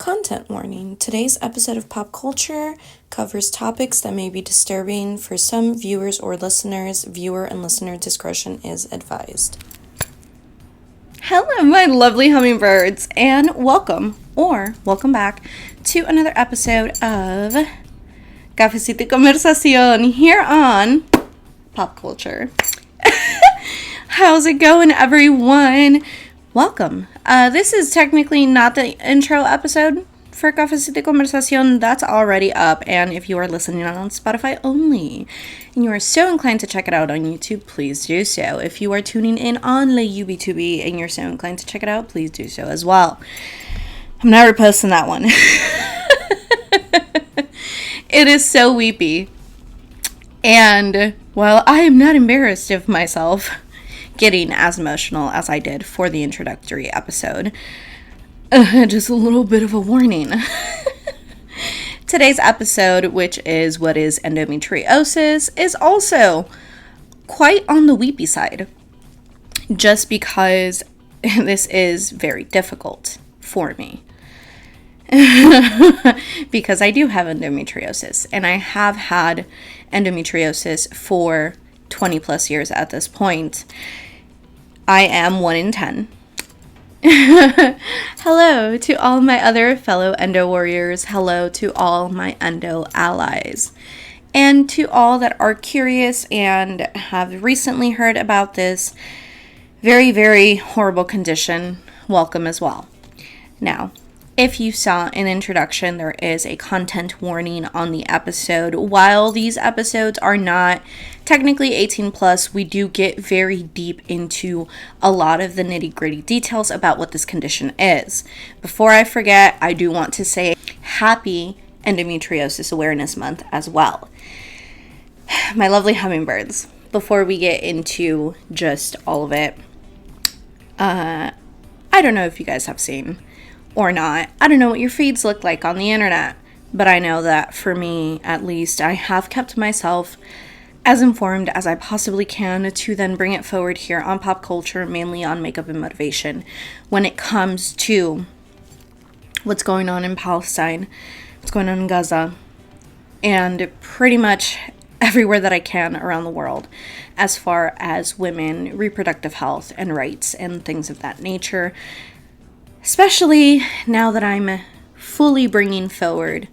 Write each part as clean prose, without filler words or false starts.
Content warning. Today's episode of Pop Culture covers topics that may be disturbing for some viewers or listeners. Viewer and listener discretion is advised. Hello, my lovely hummingbirds, and welcome back to another episode of Cafecito y Conversación here on Pop Culture. How's it going, everyone? Welcome. This is technically not the intro episode for Cafecito y Conversación. That's already up, and if you are listening on Spotify only, and you are so inclined to check it out on YouTube, please do so. If you are tuning in on La UB2B and you're so inclined to check it out, please do so as well. I'm not reposting that one. It is so weepy. And while I am not embarrassed of myself getting as emotional as I did for the introductory episode, just a little bit of a warning. Today's episode, which is what is endometriosis, is also quite on the weepy side, just because this is very difficult for me. Because I do have endometriosis, and I have had endometriosis for 20 plus years at this point. I am 1 in 10. Hello to all my other fellow endo warriors. Hello to all my endo allies. And to all that are curious and have recently heard about this very, very horrible condition, welcome as well. Now, if you saw an introduction, there is a content warning on the episode. While these episodes are not technically 18 plus, we do get very deep into a lot of the nitty gritty details about what this condition is. Before I forget, I do want to say happy Endometriosis Awareness Month as well. My lovely hummingbirds, before we get into just all of it, I don't know if you guys have seen or not. I don't know what your feeds look like on the internet, but I know that for me, at least, I have kept myself as informed as I possibly can to then bring it forward here on pop culture, mainly on makeup and motivation, when it comes to what's going on in Palestine, what's going on in Gaza, and pretty much everywhere that I can around the world, as far as women, reproductive health, and rights, and things of that nature. Especially now that I'm fully bringing forward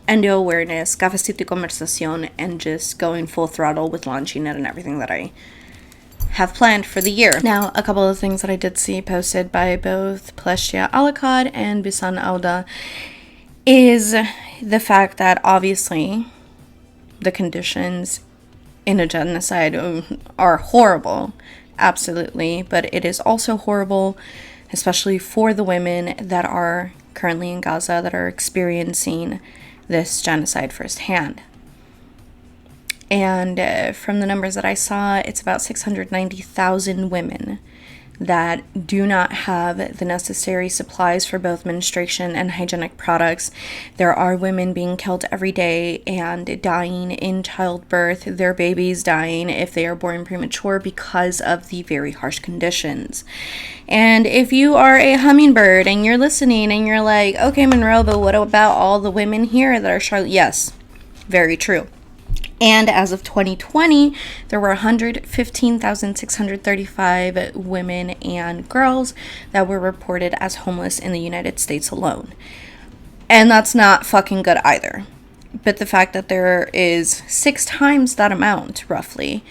endo awareness, Cafecito y Conversación, and just going full throttle with launching it and everything that I have planned for the year. Now, a couple of things that I did see posted by both Plestia Alacad and Bisan Auda is the fact that obviously the conditions in a genocide are horrible, absolutely, but it is also horrible, especially for the women that are currently in Gaza that are experiencing this genocide firsthand. And from the numbers that I saw, it's about 690,000 women that do not have the necessary supplies for both menstruation and hygienic products. There are women being killed every day and dying in childbirth, their babies dying if they are born premature because of the very harsh conditions. And if you are a hummingbird and you're listening and you're like, okay, Monroe, but what about all the women here that are Charlotte? Yes, very true. And as of 2020, there were 115,635 women and girls that were reported as homeless in the United States alone. And that's not fucking good either. But the fact that there is 6 times that amount, roughly,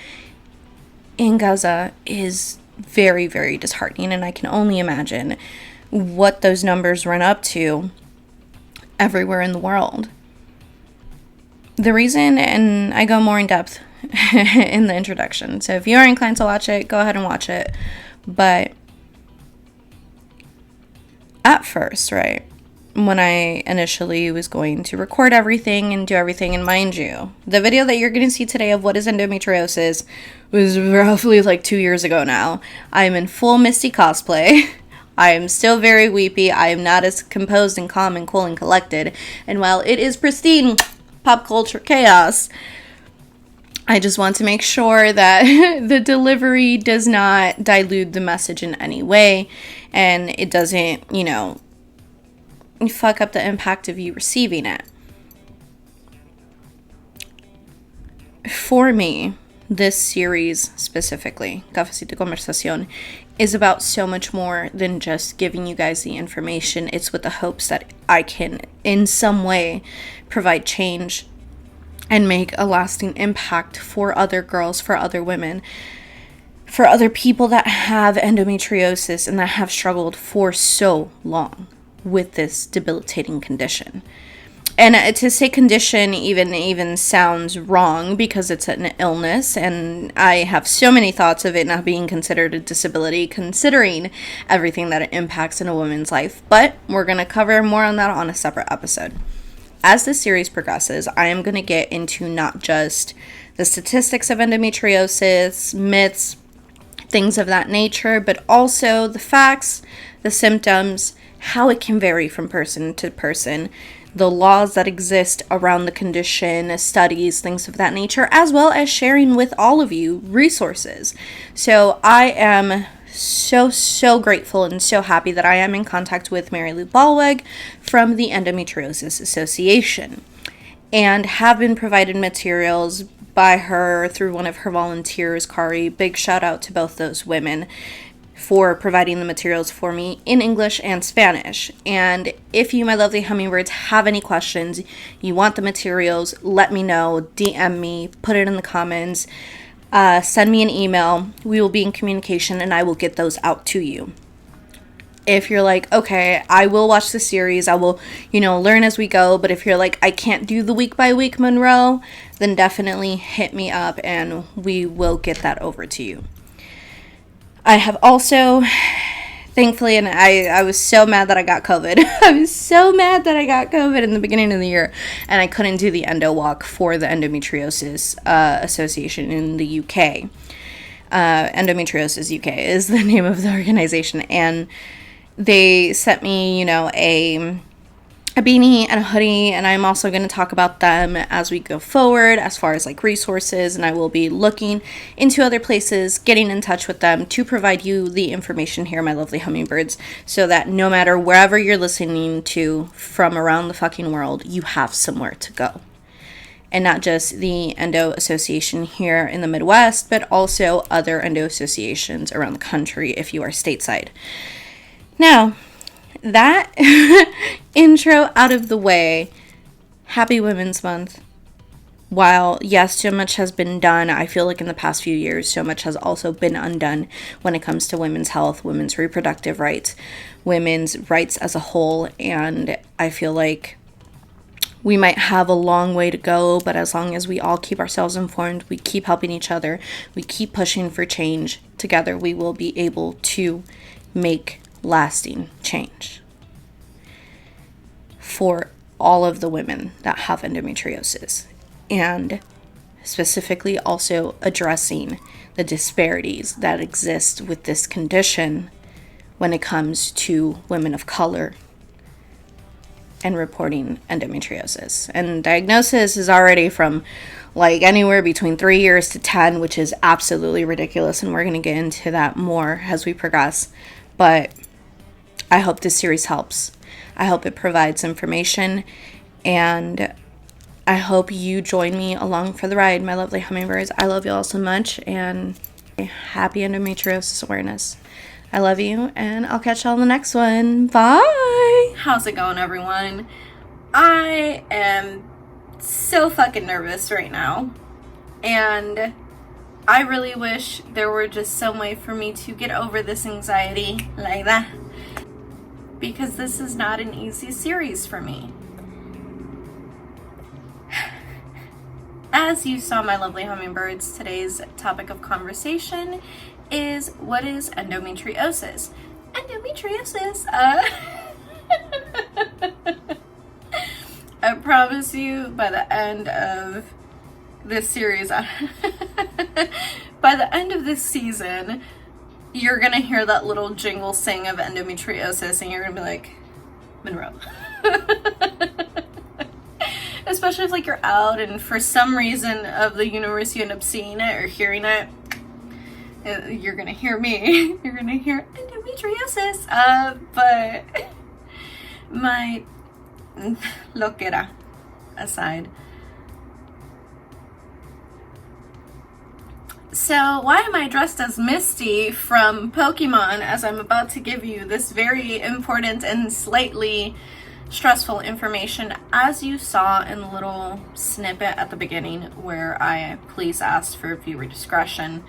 in Gaza is very, very disheartening. And I can only imagine what those numbers run up to everywhere in the world. The reason, and I go more in depth in the introduction, so if you are inclined to watch it, go ahead and watch it. But at first, right, when I initially was going to record everything and do everything, and mind you, the video that you're going to see today of what is endometriosis was roughly like 2 years ago now. I'm in full Misty cosplay. I am still very weepy. I am not as composed and calm and cool and collected. And while it is pristine pop culture chaos, I just want to make sure that the delivery does not dilute the message in any way, and it doesn't, fuck up the impact of you receiving it. For me, this series specifically, Cafecito Conversación, is about so much more than just giving you guys the information. It's with the hopes that I can, in some way, provide change and make a lasting impact for other girls, for other women, for other people that have endometriosis and that have struggled for so long with this debilitating condition. And to say condition even sounds wrong because it's an illness, and I have so many thoughts of it not being considered a disability, considering everything that it impacts in a woman's life. But we're going to cover more on that on a separate episode. As the series progresses, I am going to get into not just the statistics of endometriosis, myths, things of that nature, but also the facts, the symptoms, how it can vary from person to person, the laws that exist around the condition, studies, things of that nature, as well as sharing with all of you resources. So I am so grateful and so happy that I am in contact with Mary Lou Ballweg from the Endometriosis Association, and have been provided materials by her through one of her volunteers, Kari. Big shout out to both those women for providing the materials for me in English and Spanish. And if you, my lovely hummingbirds, have any questions, you want the materials, let me know, DM me, put it in the comments, send me an email. We will be in communication and I will get those out to you. If you're like, okay, I will watch the series, I will, learn as we go, but if you're like, I can't do the week by week Monroe, then definitely hit me up and we will get that over to you. I have also, thankfully, and I was so mad that I got COVID. I was so mad that I got COVID in the beginning of the year, and I couldn't do the endo walk for the Endometriosis Association in the UK. Endometriosis UK is the name of the organization, and they sent me, a beanie and a hoodie, and I'm also going to talk about them as we go forward as far as resources, and I will be looking into other places, getting in touch with them to provide you the information here, my lovely hummingbirds, so that no matter wherever you're listening to from around the fucking world, you have somewhere to go. And not just the Endo Association here in the Midwest, but also other endo associations around the country if you are stateside. Now, that intro out of the way, happy Women's Month. While, yes, so much has been done, I feel like in the past few years, so much has also been undone when it comes to women's health, women's reproductive rights, women's rights as a whole, and I feel like we might have a long way to go, but as long as we all keep ourselves informed, we keep helping each other, we keep pushing for change, together we will be able to make lasting change for all of the women that have endometriosis, and specifically also addressing the disparities that exist with this condition when it comes to women of color and reporting endometriosis. And diagnosis is already from anywhere between 3 years to 10, which is absolutely ridiculous, and we're going to get into that more as we progress. But I hope this series helps. I hope it provides information, and I hope you join me along for the ride, my lovely hummingbirds. I love you all so much, and happy endometriosis awareness. I love you, and I'll catch y'all in the next one. Bye! How's it going, everyone? I am so fucking nervous right now, and I really wish there were just some way for me to get over this anxiety like that, because this is not an easy series for me. As you saw, my lovely hummingbirds, today's topic of conversation is, what is endometriosis? Endometriosis, I promise you, by the end of this series, by the end of this season, you're gonna hear that little jingle sing of endometriosis, and you're gonna be like, Monroe. Especially if you're out and for some reason of the universe you end up seeing it or hearing it, you're gonna hear me. You're gonna hear endometriosis. But my loquera aside. So why am I dressed as Misty from Pokemon as I'm about to give you this very important and slightly stressful information, as you saw in the little snippet at the beginning where I please asked for viewer discretion?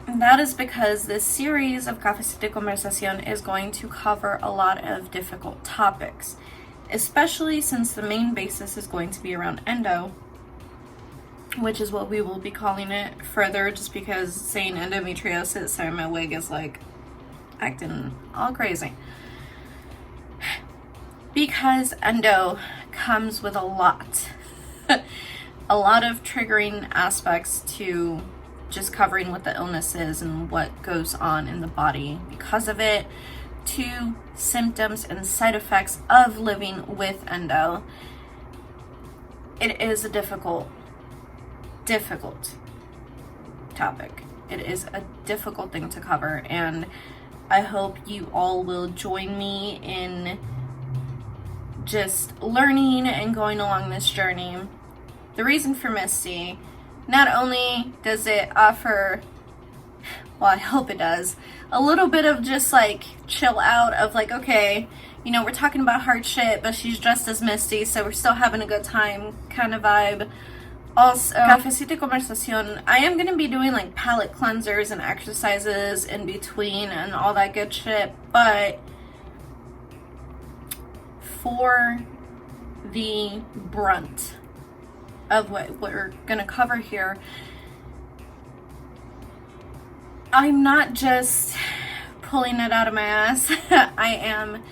And that is because this series of Cafecito y Conversación is going to cover a lot of difficult topics, especially since the main basis is going to be around endo, which is what we will be calling it further, just because saying endometriosis, sorry, my wig is like acting all crazy. Because endo comes with a lot of triggering aspects to just covering what the illness is and what goes on in the body because of it, to symptoms and side effects of living with endo. It is a difficult topic. It is a difficult thing to cover, and I hope you all will join me in just learning and going along this journey. The reason for Misty, not only does it offer, well, I hope it does, a little bit of just like chill out of like, okay, you know, we're talking about hard shit, but she's dressed as Misty, so we're still having a good time kind of vibe. Also, Cafecito y Conversación, I am going to be doing like palate cleansers and exercises in between and all that good shit, but for the brunt of what we're going to cover here, I'm not just pulling it out of my ass. I am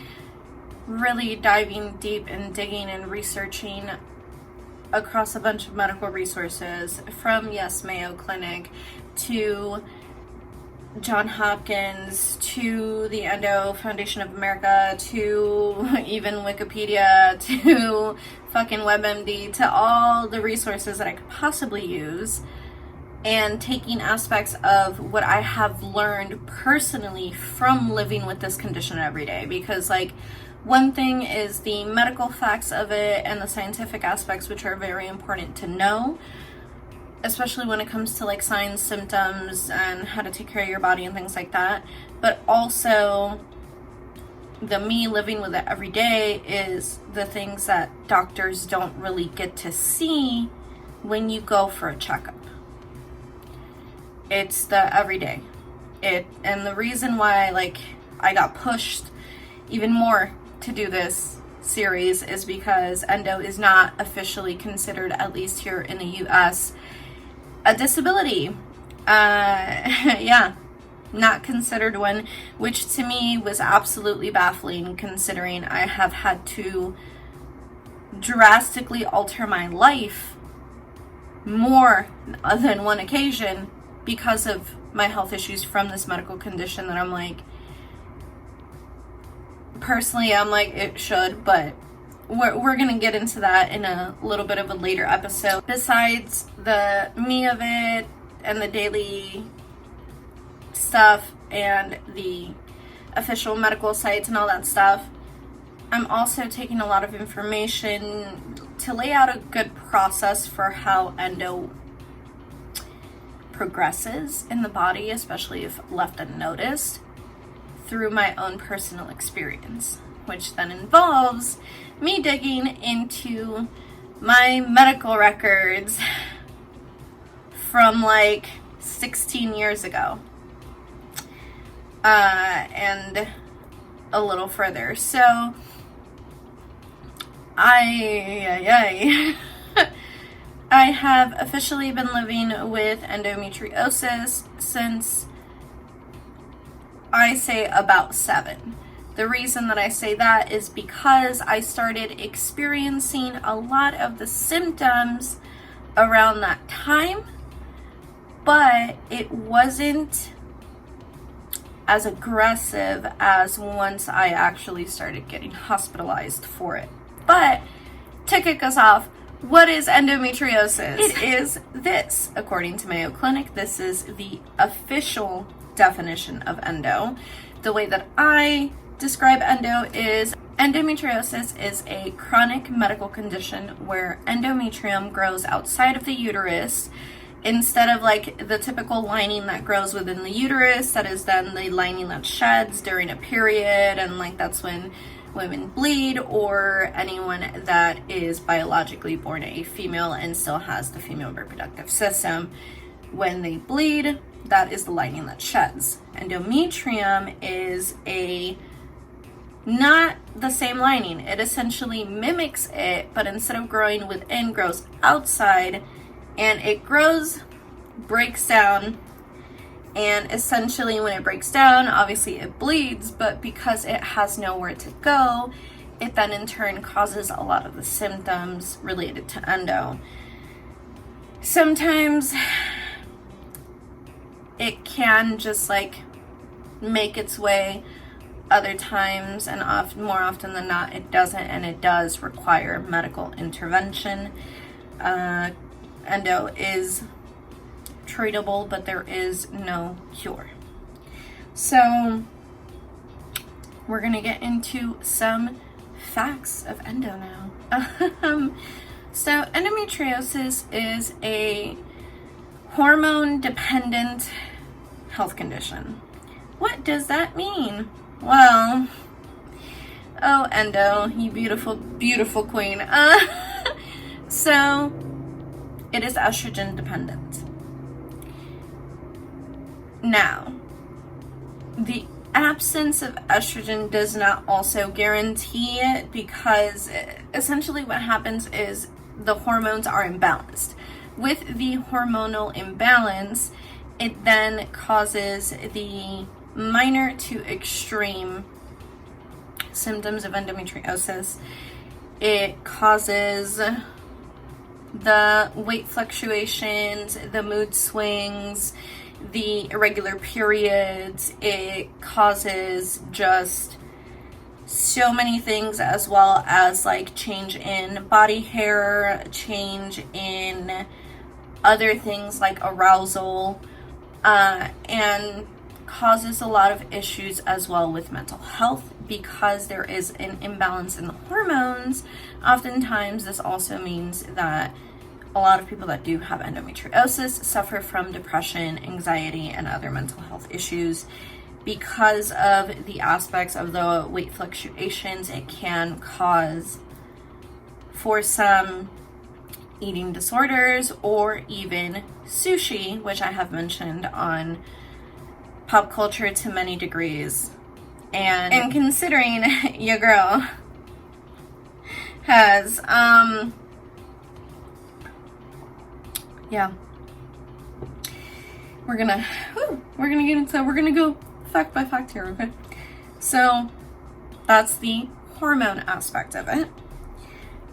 really diving deep and digging and researching across a bunch of medical resources, from Mayo Clinic to John Hopkins to the Endo Foundation of America to even Wikipedia to fucking WebMD, to all the resources that I could possibly use, and taking aspects of what I have learned personally from living with this condition every day. Because like, one thing is the medical facts of it and the scientific aspects, which are very important to know, especially when it comes to like signs, symptoms, and how to take care of your body and things like that. But also the me living with it every day is the things that doctors don't really get to see when you go for a checkup. It's the everyday. And the reason why like I got pushed even more to do this series is because endo is not officially considered, at least here in the US, a disability. Not considered one, which to me was absolutely baffling, considering I have had to drastically alter my life more than one occasion because of my health issues from this medical condition, that I'm like, personally, I'm like, it should, but we're gonna get into that in a little bit of a later episode. Besides the me of it and the daily stuff and the official medical sites and all that stuff, I'm also taking a lot of information to lay out a good process for how endo progresses in the body, especially if left unnoticed, through my own personal experience, which then involves me digging into my medical records from like 16 years ago and a little further. So I have officially been living with endometriosis since, I say, about 7. The reason that I say that is because I started experiencing a lot of the symptoms around that time, but it wasn't as aggressive as once I actually started getting hospitalized for it. But to kick us off, what is endometriosis? It is this. According to Mayo Clinic, this is the official definition of endo. The way that I describe endo is endometriosis is a chronic medical condition where endometrium grows outside of the uterus instead of like the typical lining that grows within the uterus. That is then the lining that sheds during a period, and like that's when women bleed, or anyone that is biologically born a female and still has the female reproductive system. When they bleed, that is the lining that sheds. Endometrium is not the same lining. It essentially mimics it, but instead of growing within, grows outside, and it grows, breaks down, and essentially when it breaks down, obviously it bleeds, but because it has nowhere to go, it then in turn causes a lot of the symptoms related to endo. Sometimes it can just like make its way. Other times, and more often than not, it doesn't, and it does require medical intervention. Endo is treatable, but there is no cure. So we're gonna get into some facts of endo now. So endometriosis is a hormone-dependent health condition. What does that mean? Well, oh, endo, you beautiful, beautiful queen. So it is estrogen dependent. Now, the absence of estrogen does not also guarantee it, because essentially what happens is the hormones are imbalanced. With the hormonal imbalance, it then causes the minor to extreme symptoms of endometriosis. It causes the weight fluctuations, the mood swings, the irregular periods. It causes just so many things, as well as like change in body hair, change in other things like arousal, and causes a lot of issues as well with mental health, because there is an imbalance in the hormones. Oftentimes this also means that a lot of people that do have endometriosis suffer from depression, anxiety, and other mental health issues because of the aspects of the weight fluctuations. It can cause, for some, eating disorders, or even sushi, which I have mentioned on pop culture to many degrees. And considering your girl has we're gonna go fact by fact here, okay? So that's the hormone aspect of it.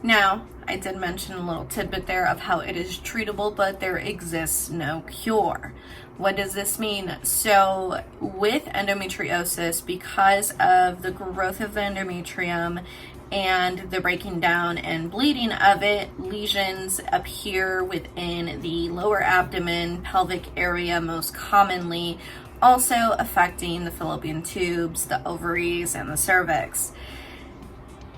Now, I did mention a little tidbit there of how it is treatable, but there exists no cure. What does this mean? So with endometriosis, because of the growth of the endometrium and the breaking down and bleeding of it, lesions appear within the lower abdomen, pelvic area most commonly, also affecting the fallopian tubes, the ovaries, and the cervix.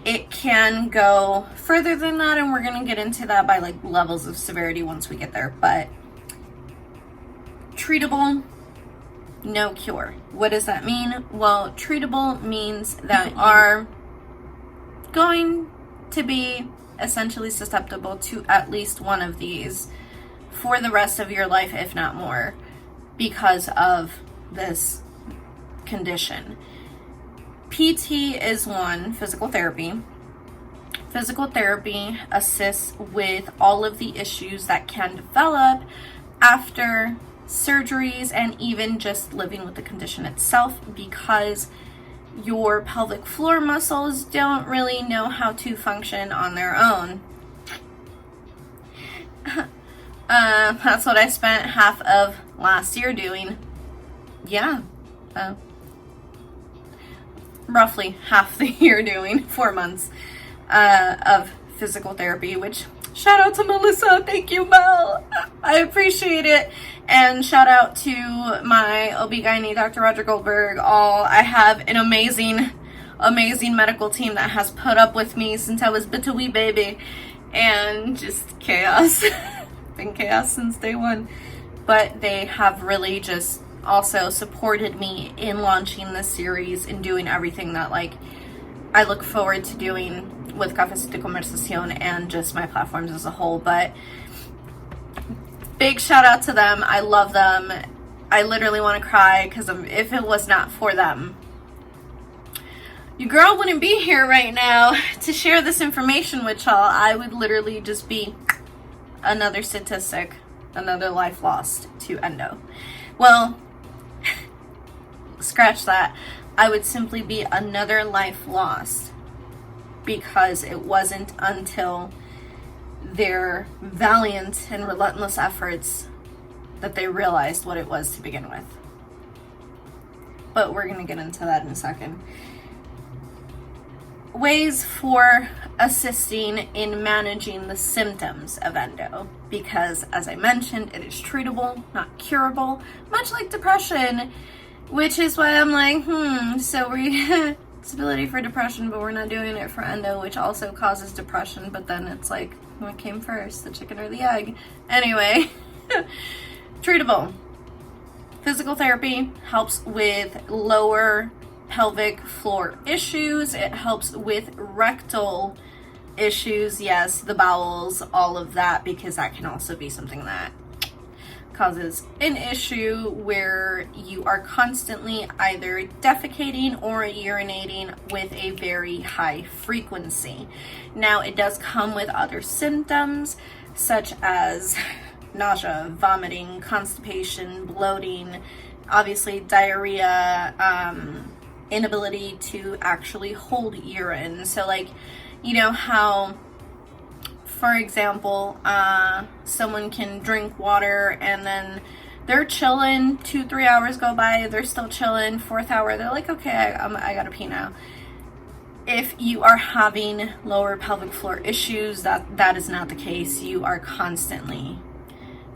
It can go further than that, and we're going to get into that by like levels of severity once we get there, but treatable, no cure. What does that mean? Well, treatable means that you are going to be essentially susceptible to at least one of these for the rest of your life, if not more, because of this condition. PT is one, physical therapy. Physical therapy assists with all of the issues that can develop after surgeries and even just living with the condition itself, because your pelvic floor muscles don't really know how to function on their own. That's what I spent half of last year doing. Roughly half the year doing 4 months of physical therapy, which shout out to Melissa. Thank you, Mel. I appreciate it. And shout out to my OB-GYN, Dr. Roger Goldberg. I have an amazing amazing medical team that has put up with me since I was a wee baby, and just chaos. Been chaos since day one. But they have really just also supported me in launching this series and doing everything that like I look forward to doing with Cafés de Conversación and just my platforms as a whole. But big shout out to them. I love them. I literally want to cry because if it was not for them, your girl wouldn't be here right now to share this information with y'all. I would literally just be another statistic, another life lost to endo. Well, scratch that. I would simply be another life lost because it wasn't until their valiant and relentless efforts that they realized what it was to begin with. But we're going to get into that in a second. Ways for assisting in managing the symptoms of endo, because as I mentioned, it is treatable, not curable, much like depression, which is why I'm like, so we stability for depression, but we're not doing it for endo, which also causes depression. But then it's like, what came first, the chicken or the egg? Anyway, treatable. Physical therapy helps with lower pelvic floor issues. It helps with rectal issues, yes, the bowels, all of that, because that can also be something that causes an issue where you are constantly either defecating or urinating with a very high frequency. Now, it does come with other symptoms such as nausea, vomiting, constipation, bloating, obviously diarrhea, inability to actually hold urine. So like, you know how, for example, someone can drink water and then they're chilling, 2-3 hours go by, they're still chilling, 4th hour, they're like, okay, I gotta pee now. If you are having lower pelvic floor issues, that is not the case. You are constantly,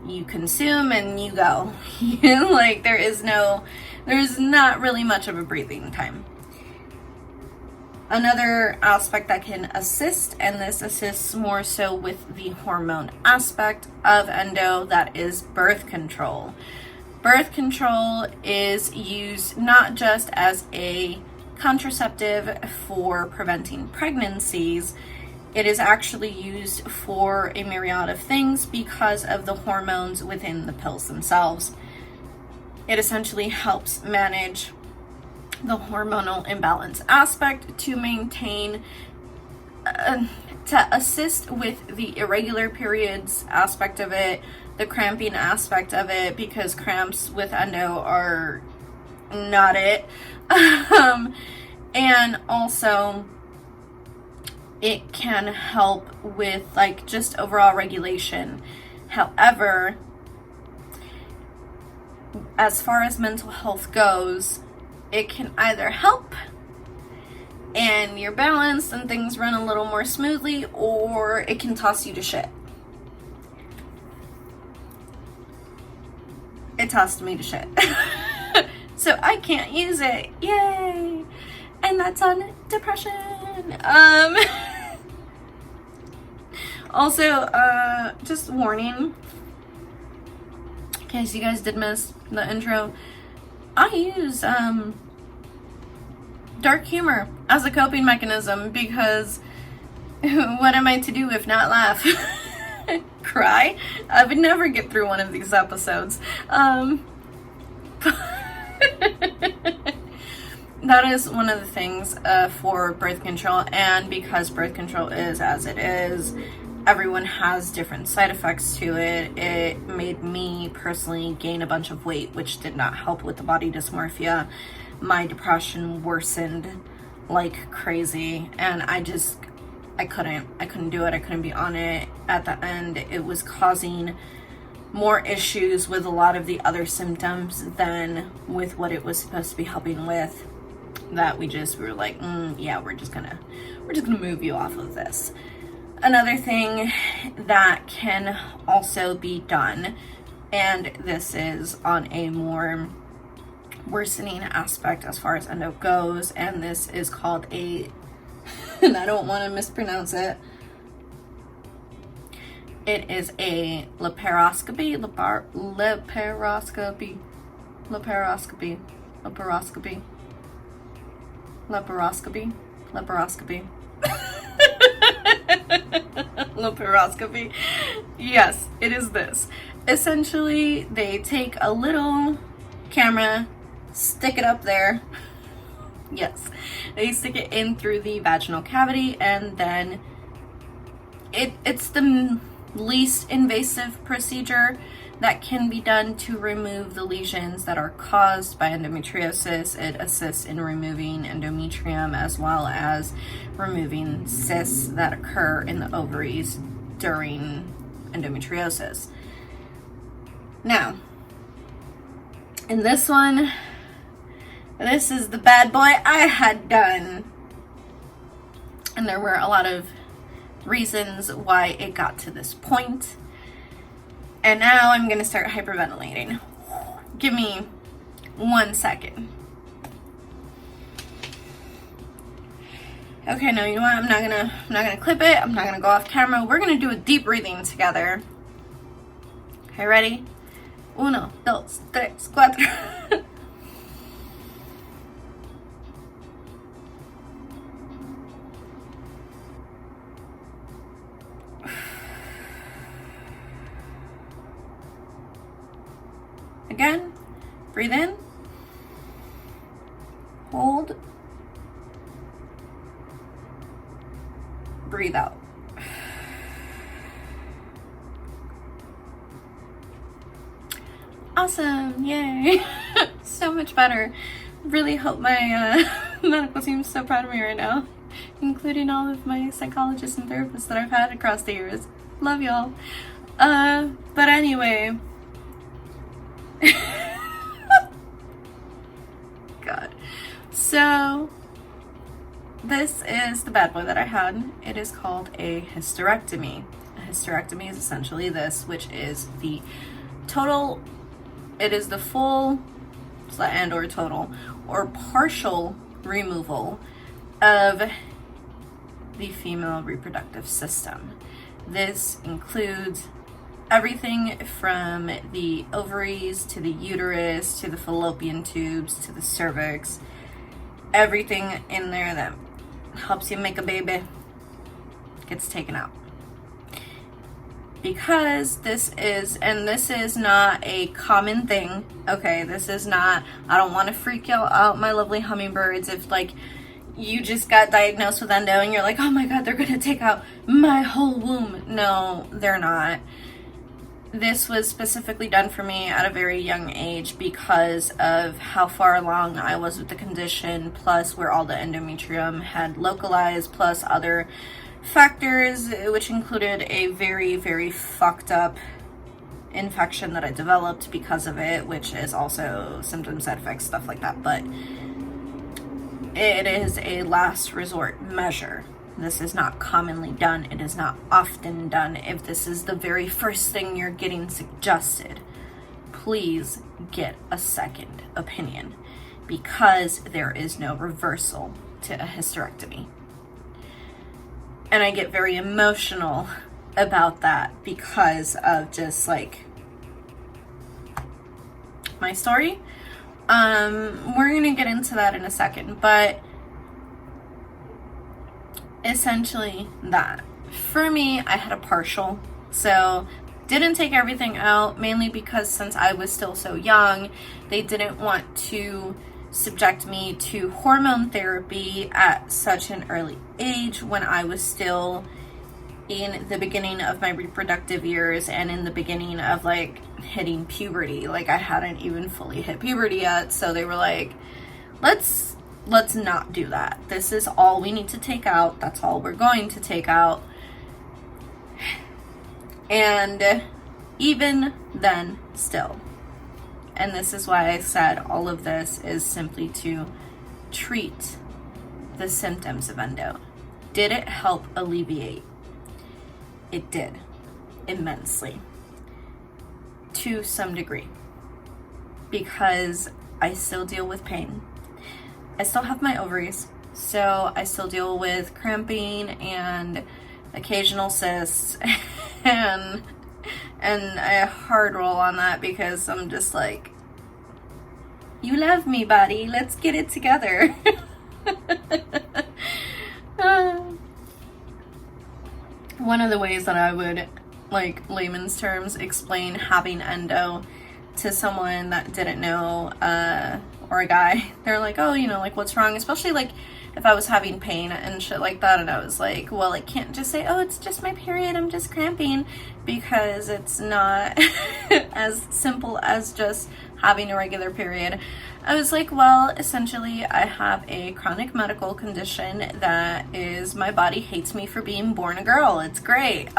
you consume and you go. Like there's not really much of a breathing time. Another aspect that can assist, and this assists more so with the hormone aspect of endo, that is birth control. Birth control is used not just as a contraceptive for preventing pregnancies, it is actually used for a myriad of things because of the hormones within the pills themselves. It essentially helps manage the hormonal imbalance aspect to maintain, to assist with the irregular periods aspect of it, the cramping aspect of it, because cramps with endo are not it. And also it can help with like just overall regulation. However, as far as mental health goes, it can either help and you're balanced and things run a little more smoothly, or it can toss you to shit. It tossed me to shit. So I can't use it. Yay! And that's on depression. Also, just warning, in case you guys did miss the intro, I use dark humor as a coping mechanism, because what am I to do if not laugh? Cry? I would never get through one of these episodes. That is one of the things for birth control, and because birth control is as it is, everyone has different side effects to it. It made me personally gain a bunch of weight, which did not help with the body dysmorphia. My depression worsened like crazy, and I couldn't do it. I couldn't be on it. At the end, it was causing more issues with a lot of the other symptoms than with what it was supposed to be helping with, that we were like, yeah, we're just gonna move you off of this. Another thing that can also be done, and this is on a more worsening aspect as far as endo goes, and this is called a, and I don't want to mispronounce it, it is a laparoscopy, laparoscopy, laparoscopy. Yes, it is this. Essentially, they take a little camera, stick it up there. Yes, they stick it in through the vaginal cavity, and then it's the least invasive procedure that can be done to remove the lesions that are caused by endometriosis. It assists in removing endometrium as well as removing cysts that occur in the ovaries during endometriosis. Now, in this one, this is the bad boy I had done. And there were a lot of reasons why it got to this point. And now I'm gonna start hyperventilating. Give me 1 second. Okay, no, you know what? I'm not gonna clip it. I'm not gonna go off camera. We're gonna do a deep breathing together. Okay, ready? 1, 2, 3, 4. Again, breathe in, hold, breathe out. Awesome, yay. So much better. Really hope my medical team is so proud of me right now, including all of my psychologists and therapists that I've had across the years. Love y'all. But anyway, God. So this is the bad boy that I had. It is called a hysterectomy. A hysterectomy is essentially this, which is the total, it is the full and or total or partial removal of the female reproductive system. This includes everything from the ovaries to the uterus to the fallopian tubes to the cervix. Everything in there that helps you make a baby gets taken out. Because this is not a common thing, okay? This is not, I don't want to freak y'all out, my lovely hummingbirds, if like you just got diagnosed with endo and you're like, oh my God, they're gonna take out my whole womb. No, they're not. This was specifically done for me at a very young age because of how far along I was with the condition, plus where all the endometrium had localized, plus other factors, which included a very, very fucked up infection that I developed because of it, which is also symptoms, side effects, stuff like that. But it is a last resort measure. This is not commonly done. It is not often done. If this is the very first thing you're getting suggested, please get a second opinion, because there is no reversal to a hysterectomy. And I get very emotional about that because of just like my story. We're gonna get into that in a second, but essentially that. For me, I had a partial, so didn't take everything out, mainly because since I was still so young, they didn't want to subject me to hormone therapy at such an early age when I was still in the beginning of my reproductive years and in the beginning of like hitting puberty. Like I hadn't even fully hit puberty yet, so they were like, let's not do that. This is all we need to take out. That's all we're going to take out. And even then, still. And this is why I said all of this is simply to treat the symptoms of endo. Did it help alleviate? It did, immensely, to some degree. Because I still deal with pain. I still have my ovaries, so I still deal with cramping and occasional cysts and a hard roll on that because I'm just like, you love me, buddy, let's get it together. One of the ways that I would, like, layman's terms, explain having endo to someone that didn't know, or a guy, they're like, oh, you know, like, what's wrong? Especially, like, if I was having pain and shit like that, and I was like, well, I can't just say, oh, it's just my period, I'm just cramping, because it's not as simple as just having a regular period. I was like, well, essentially, I have a chronic medical condition that is, my body hates me for being born a girl. It's great.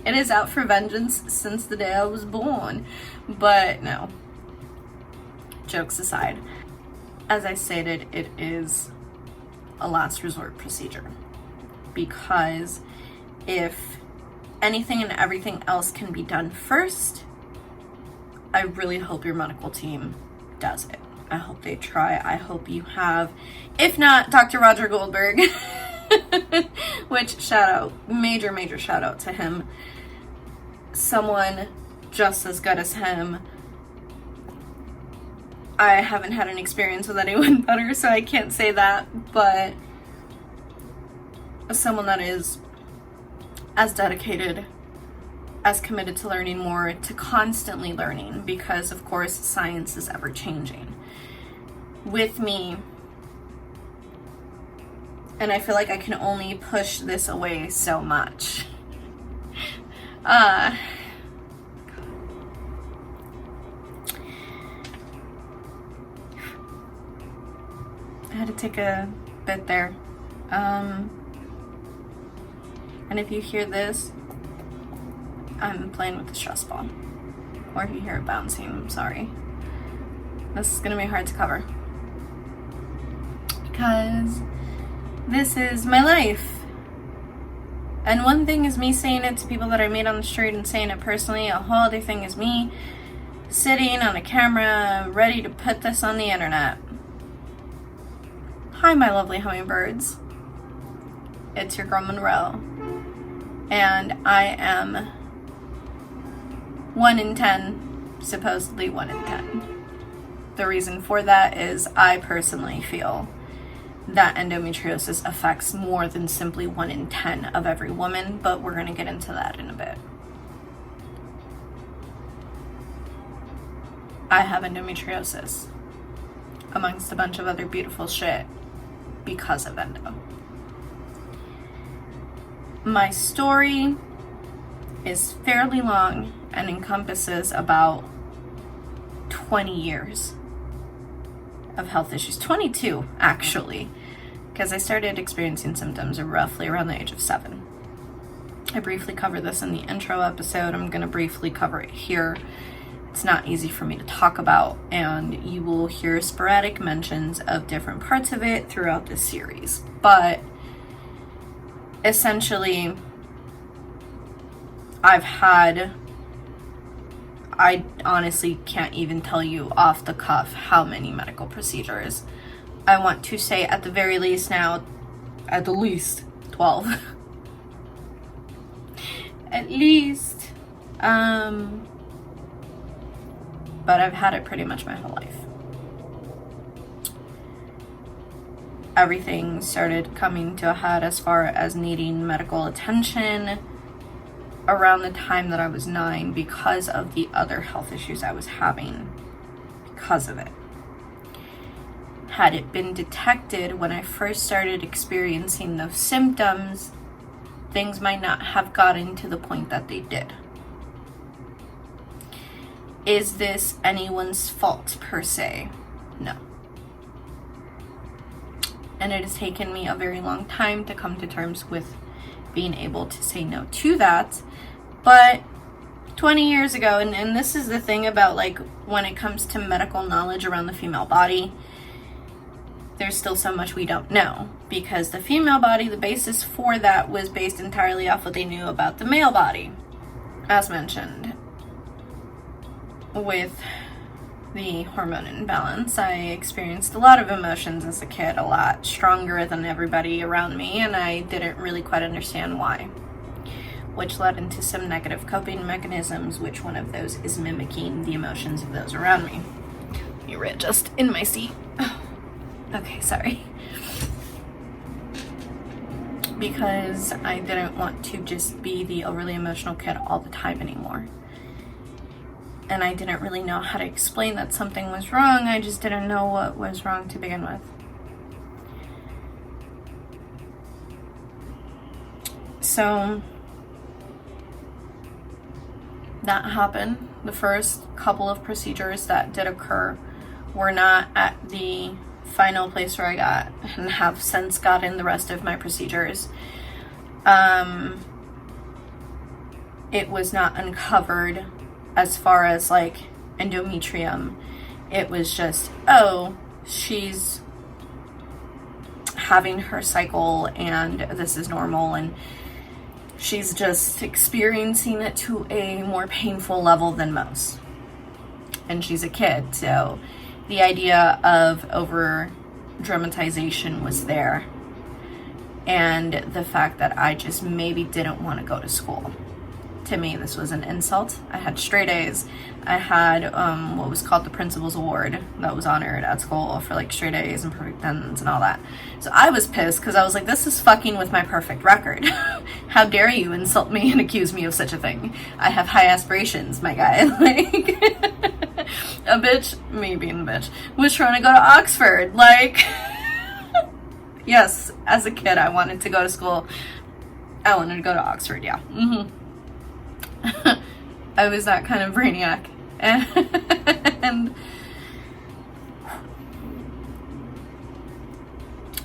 It is out for vengeance since the day I was born. But no, jokes aside, as I stated, it is a last resort procedure, because if anything and everything else can be done first, I really hope your medical team does it. I hope they try. I hope you have, if not Dr. Roger Goldberg, which shout out, major shout out to him, someone just as good as him. I haven't had an experience with anyone better, so I can't say that, but someone that is as dedicated, as committed to learning more, to constantly learning, because of course science is ever changing with me, and I feel like I can only push this away so much. I had to take a bit there, and if you hear this, I'm playing with the stress ball, or if you hear it bouncing, I'm sorry. This is gonna be hard to cover, because this is my life. And one thing is me saying it to people that I meet on the street and saying it personally. A whole other thing is me sitting on a camera ready to put this on the internet. Hi, my lovely hummingbirds. It's your girl Monroe. And I am 1 in 10, supposedly 1 in 10. The reason for that is I personally feel that endometriosis affects more than simply 1 in 10 of every woman, but we're going to get into that in a bit. I have endometriosis, amongst a bunch of other beautiful shit, because of endo. My story is fairly long and encompasses about 20 years of health issues. 22, actually, because I started experiencing symptoms roughly around the age of 7. I briefly covered this in the intro episode. I'm going to briefly cover it here. It's not easy for me to talk about, and you will hear sporadic mentions of different parts of it throughout this series. But essentially, I honestly can't even tell you off the cuff how many medical procedures. I want to say at the very least now, at the least 12. At least. But I've had it pretty much my whole life. Everything started coming to a head as far as needing medical attention around the time that I was 9 because of the other health issues I was having because of it. Had it been detected when I first started experiencing those symptoms, things might not have gotten to the point that they did. Is this anyone's fault per se? No. And it has taken me a very long time to come to terms with being able to say no to that. But 20 years ago, and this is the thing about, like, when it comes to medical knowledge around the female body, there's still so much we don't know, because the female body, the basis for that was based entirely off what they knew about the male body. As mentioned, with the hormone imbalance. I experienced a lot of emotions as a kid, a lot stronger than everybody around me, and I didn't really quite understand why, which led into some negative coping mechanisms, which one of those is mimicking the emotions of those around me. You readjust in my seat. Okay, sorry. Because I didn't want to just be the overly emotional kid all the time anymore. And I didn't really know how to explain that something was wrong. I just didn't know what was wrong to begin with. So that happened. The first couple of procedures that did occur were not at the final place where I got, and have since gotten the rest of my procedures. It was not uncovered as far as like endometrium. It was just, oh, she's having her cycle and this is normal, and she's just experiencing it to a more painful level than most. And she's a kid, so the idea of over dramatization was there. And the fact that I just maybe didn't want to go to school. To me, this was an insult. I had straight A's. I had what was called the Principal's Award that was honored at school for like straight A's and perfect attendance and all that. So I was pissed because I was like, this is fucking with my perfect record. How dare you insult me and accuse me of such a thing? I have high aspirations, my guy. Like, a bitch, me being a bitch, was trying to go to Oxford. Like, yes, as a kid, I wanted to go to school. I wanted to go to Oxford, yeah. I was that kind of brainiac. And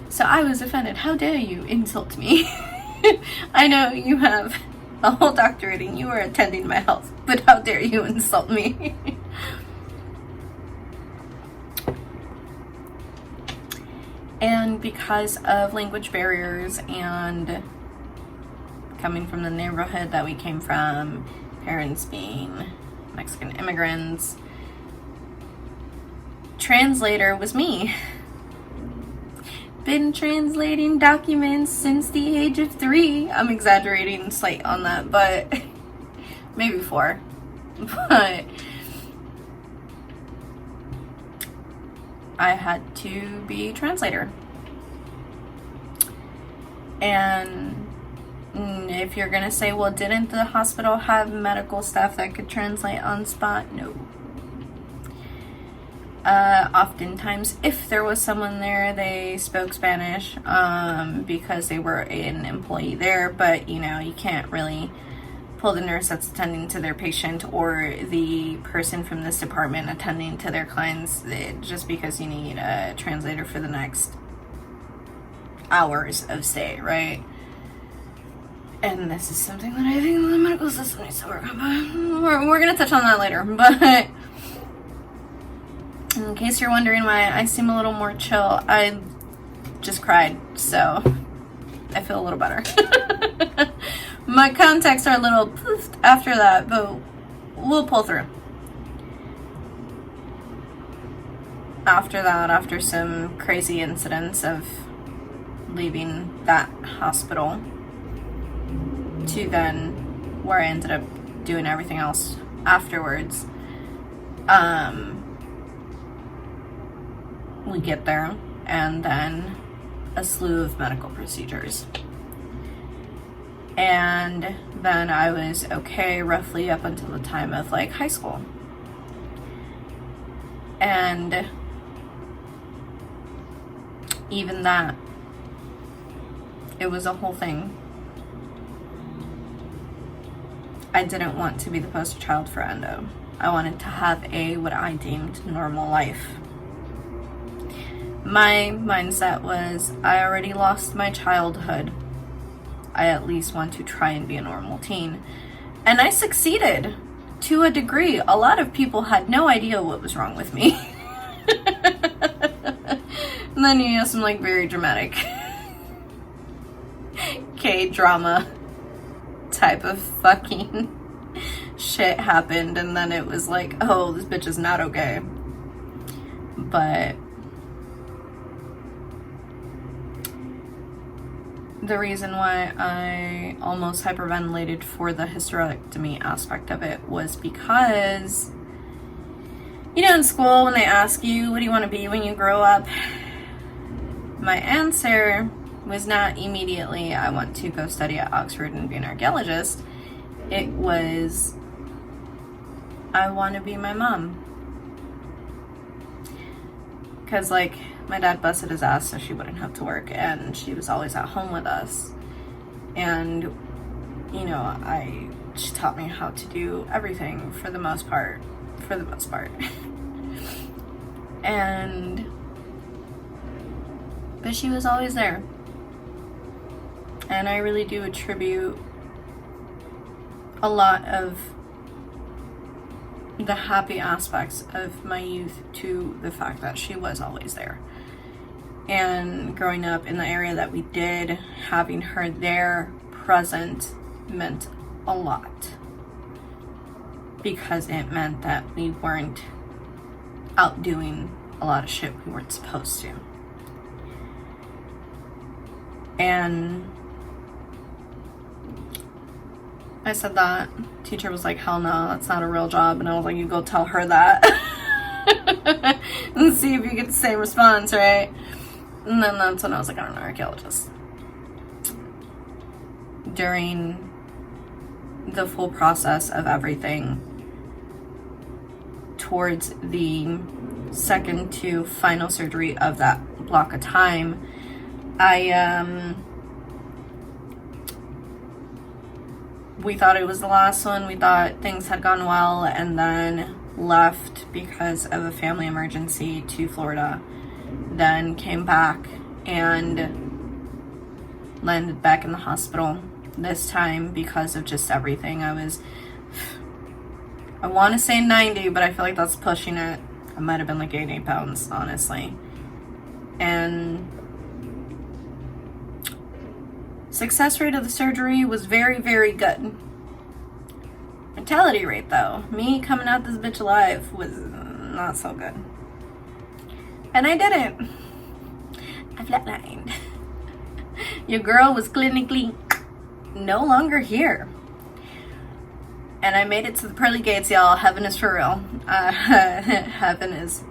so I was offended. How dare you insult me? I know you have a whole doctorate and you are attending my health, but how dare you insult me? And because of language barriers and coming from the neighborhood that we came from, parents being Mexican immigrants, translator was me. Been translating documents since the age of 3. I'm exaggerating slight on that, but maybe 4. But I had to be a translator. And if you're gonna say, well, didn't the hospital have medical staff that could translate on spot? No. Oftentimes, if there was someone there, they spoke Spanish because they were an employee there, but you know, you can't really pull the nurse that's attending to their patient or the person from this department attending to their clients just because you need a translator for the next hours of stay, right? And this is something that I think the medical system needs to work on, but we're going to touch on that later. But in case you're wondering why I seem a little more chill, I just cried, so I feel a little better. My contacts are a little poofed after that, but we'll pull through. After that, after some crazy incidents of leaving that hospital to then where I ended up doing everything else afterwards, we get there, and then a slew of medical procedures. And then I was okay roughly up until the time of like high school. And even that, it was a whole thing. I didn't want to be the poster child for endo. I wanted to have what I deemed normal life. My mindset was, I already lost my childhood. I at least want to try and be a normal teen. And I succeeded to a degree. A lot of people had no idea what was wrong with me. And then you know some like very dramatic K-drama type of fucking shit happened, and then it was like, oh, this bitch is not okay. But the reason why I almost hyperventilated for the hysterectomy aspect of it was because, you know, in school when they ask you, what do you want to be when you grow up? My answer was not immediately, I want to go study at Oxford and be an archaeologist. It was, I want to be my mom. Because, like, my dad busted his ass so she wouldn't have to work, and she was always at home with us. And, you know, she taught me how to do everything for the most part. But she was always there. And I really do attribute a lot of the happy aspects of my youth to the fact that she was always there. And growing up in the area that we did, having her there present meant a lot, because it meant that we weren't out doing a lot of shit we weren't supposed to. And I said that. Teacher was like, hell no, that's not a real job. And I was like, you go tell her that. And see if you get the same response, right? And then that's when I was like, I'm an archaeologist. During the full process of everything, towards the second to final surgery of that block of time, we thought it was the last one. We thought things had gone well, and then left because of a family emergency to Florida. Then came back and landed back in the hospital. This time because of just everything. I want to say 90, but I feel like that's pushing it. I might have been like 80 pounds, honestly. And success rate of the surgery was very, very good. Mortality rate, though, me coming out this bitch alive, was not so good. And I didn't. I flatlined. Your girl was clinically no longer here. And I made it to the pearly gates, y'all. Heaven is for real. Heaven is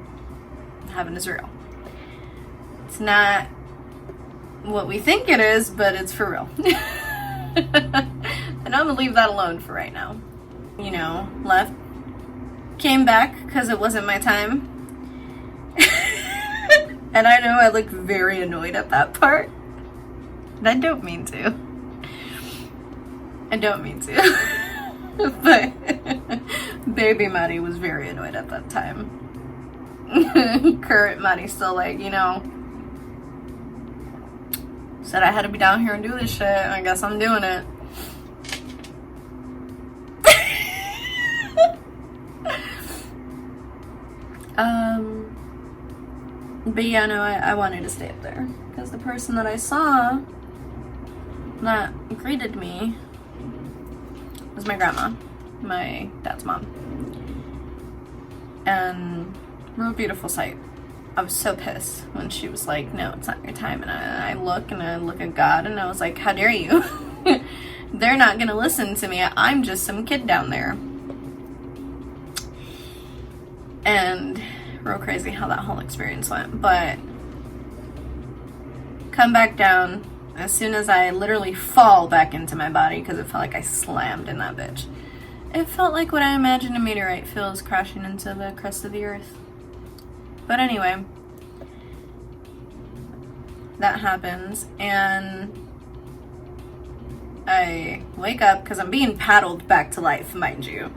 real. It's not what we think it is, but it's for real. And I'm gonna leave that alone for right now. You know, left, came back because it wasn't my time. And I know I looked very annoyed at that part. And I don't mean to. But baby Maddie was very annoyed at that time. Current Maddie's still like, you know, said I had to be down here and do this shit. I guess I'm doing it. But yeah, no, I wanted to stay up there because the person that I saw that greeted me was my grandma, my dad's mom. And real beautiful sight. I was so pissed when she was like, no, it's not your time. And I look at God and I was like, how dare you? They're not gonna listen to me. I'm just some kid down there. And real crazy how that whole experience went. But come back down as soon as I literally fall back into my body, because it felt like I slammed in that bitch. It felt like what I imagine a meteorite feels crashing into the crust of the earth. But anyway, that happens, and I wake up because I'm being paddled back to life, mind you.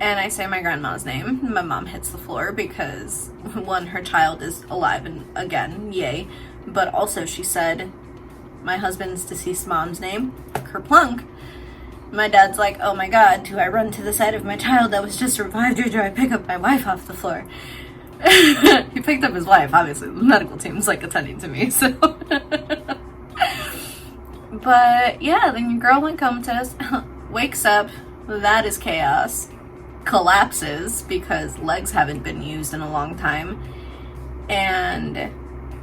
And I say my grandma's name. My mom hits the floor because, one, her child is alive and again, yay. But also she said my husband's deceased mom's name, kerplunk. My dad's like, oh my God, do I run to the side of my child that was just revived, or do I pick up my wife off the floor? He picked up his wife, obviously. The medical team's like attending to me, so. But yeah, then your girl went comatose, wakes up. That is chaos. collapses because legs haven't been used in a long time, and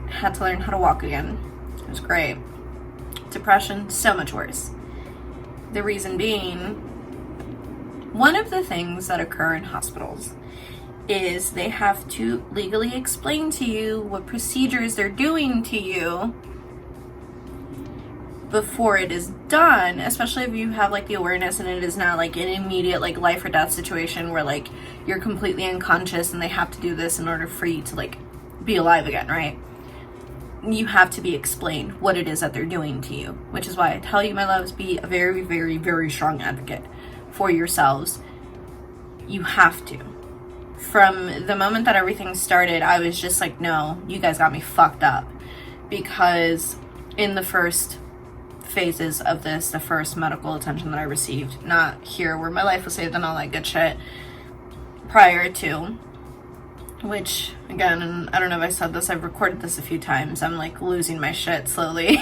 had to learn how to walk again. It was great. Depression, so much worse. The reason being, one of the things that occur in hospitals is they have to legally explain to you what procedures they're doing to you before it is done, especially if you have like the awareness and it is not like an immediate like life or death situation where like you're completely unconscious and they have to do this in order for you to like be alive again, right? You have to be explained what it is that they're doing to you, which is why I tell you, my loves, be a very, very, very strong advocate for yourselves. You have to. From the moment that everything started, I was just like, no, you guys got me fucked up. Because in the first phases of this, the first medical attention that I received, not here where my life was saved and all that good shit, prior to, which again, and I don't know if I said this, I've recorded this a few times, I'm like losing my shit slowly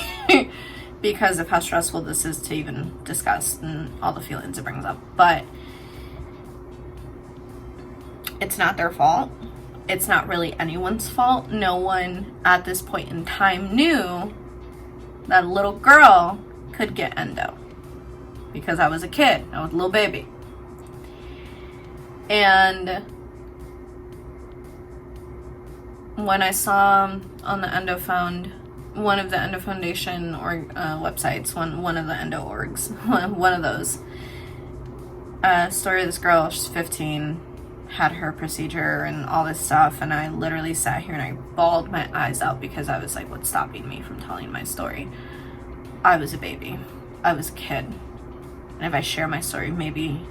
because of how stressful this is to even discuss and all the feelings it brings up. But it's not their fault. It's not really anyone's fault. No one at this point in time knew that a little girl could get endo, because I was a kid. I was a little baby. And when I saw on the Endo Found, one of the Endo Foundation or websites, one of the Endo orgs, one of those, story of this girl, she's 15, had her procedure and all this stuff, and I literally sat here and I bawled my eyes out because I was like, what's stopping me from telling my story? I was a baby. I was a kid. And if I share my story, maybe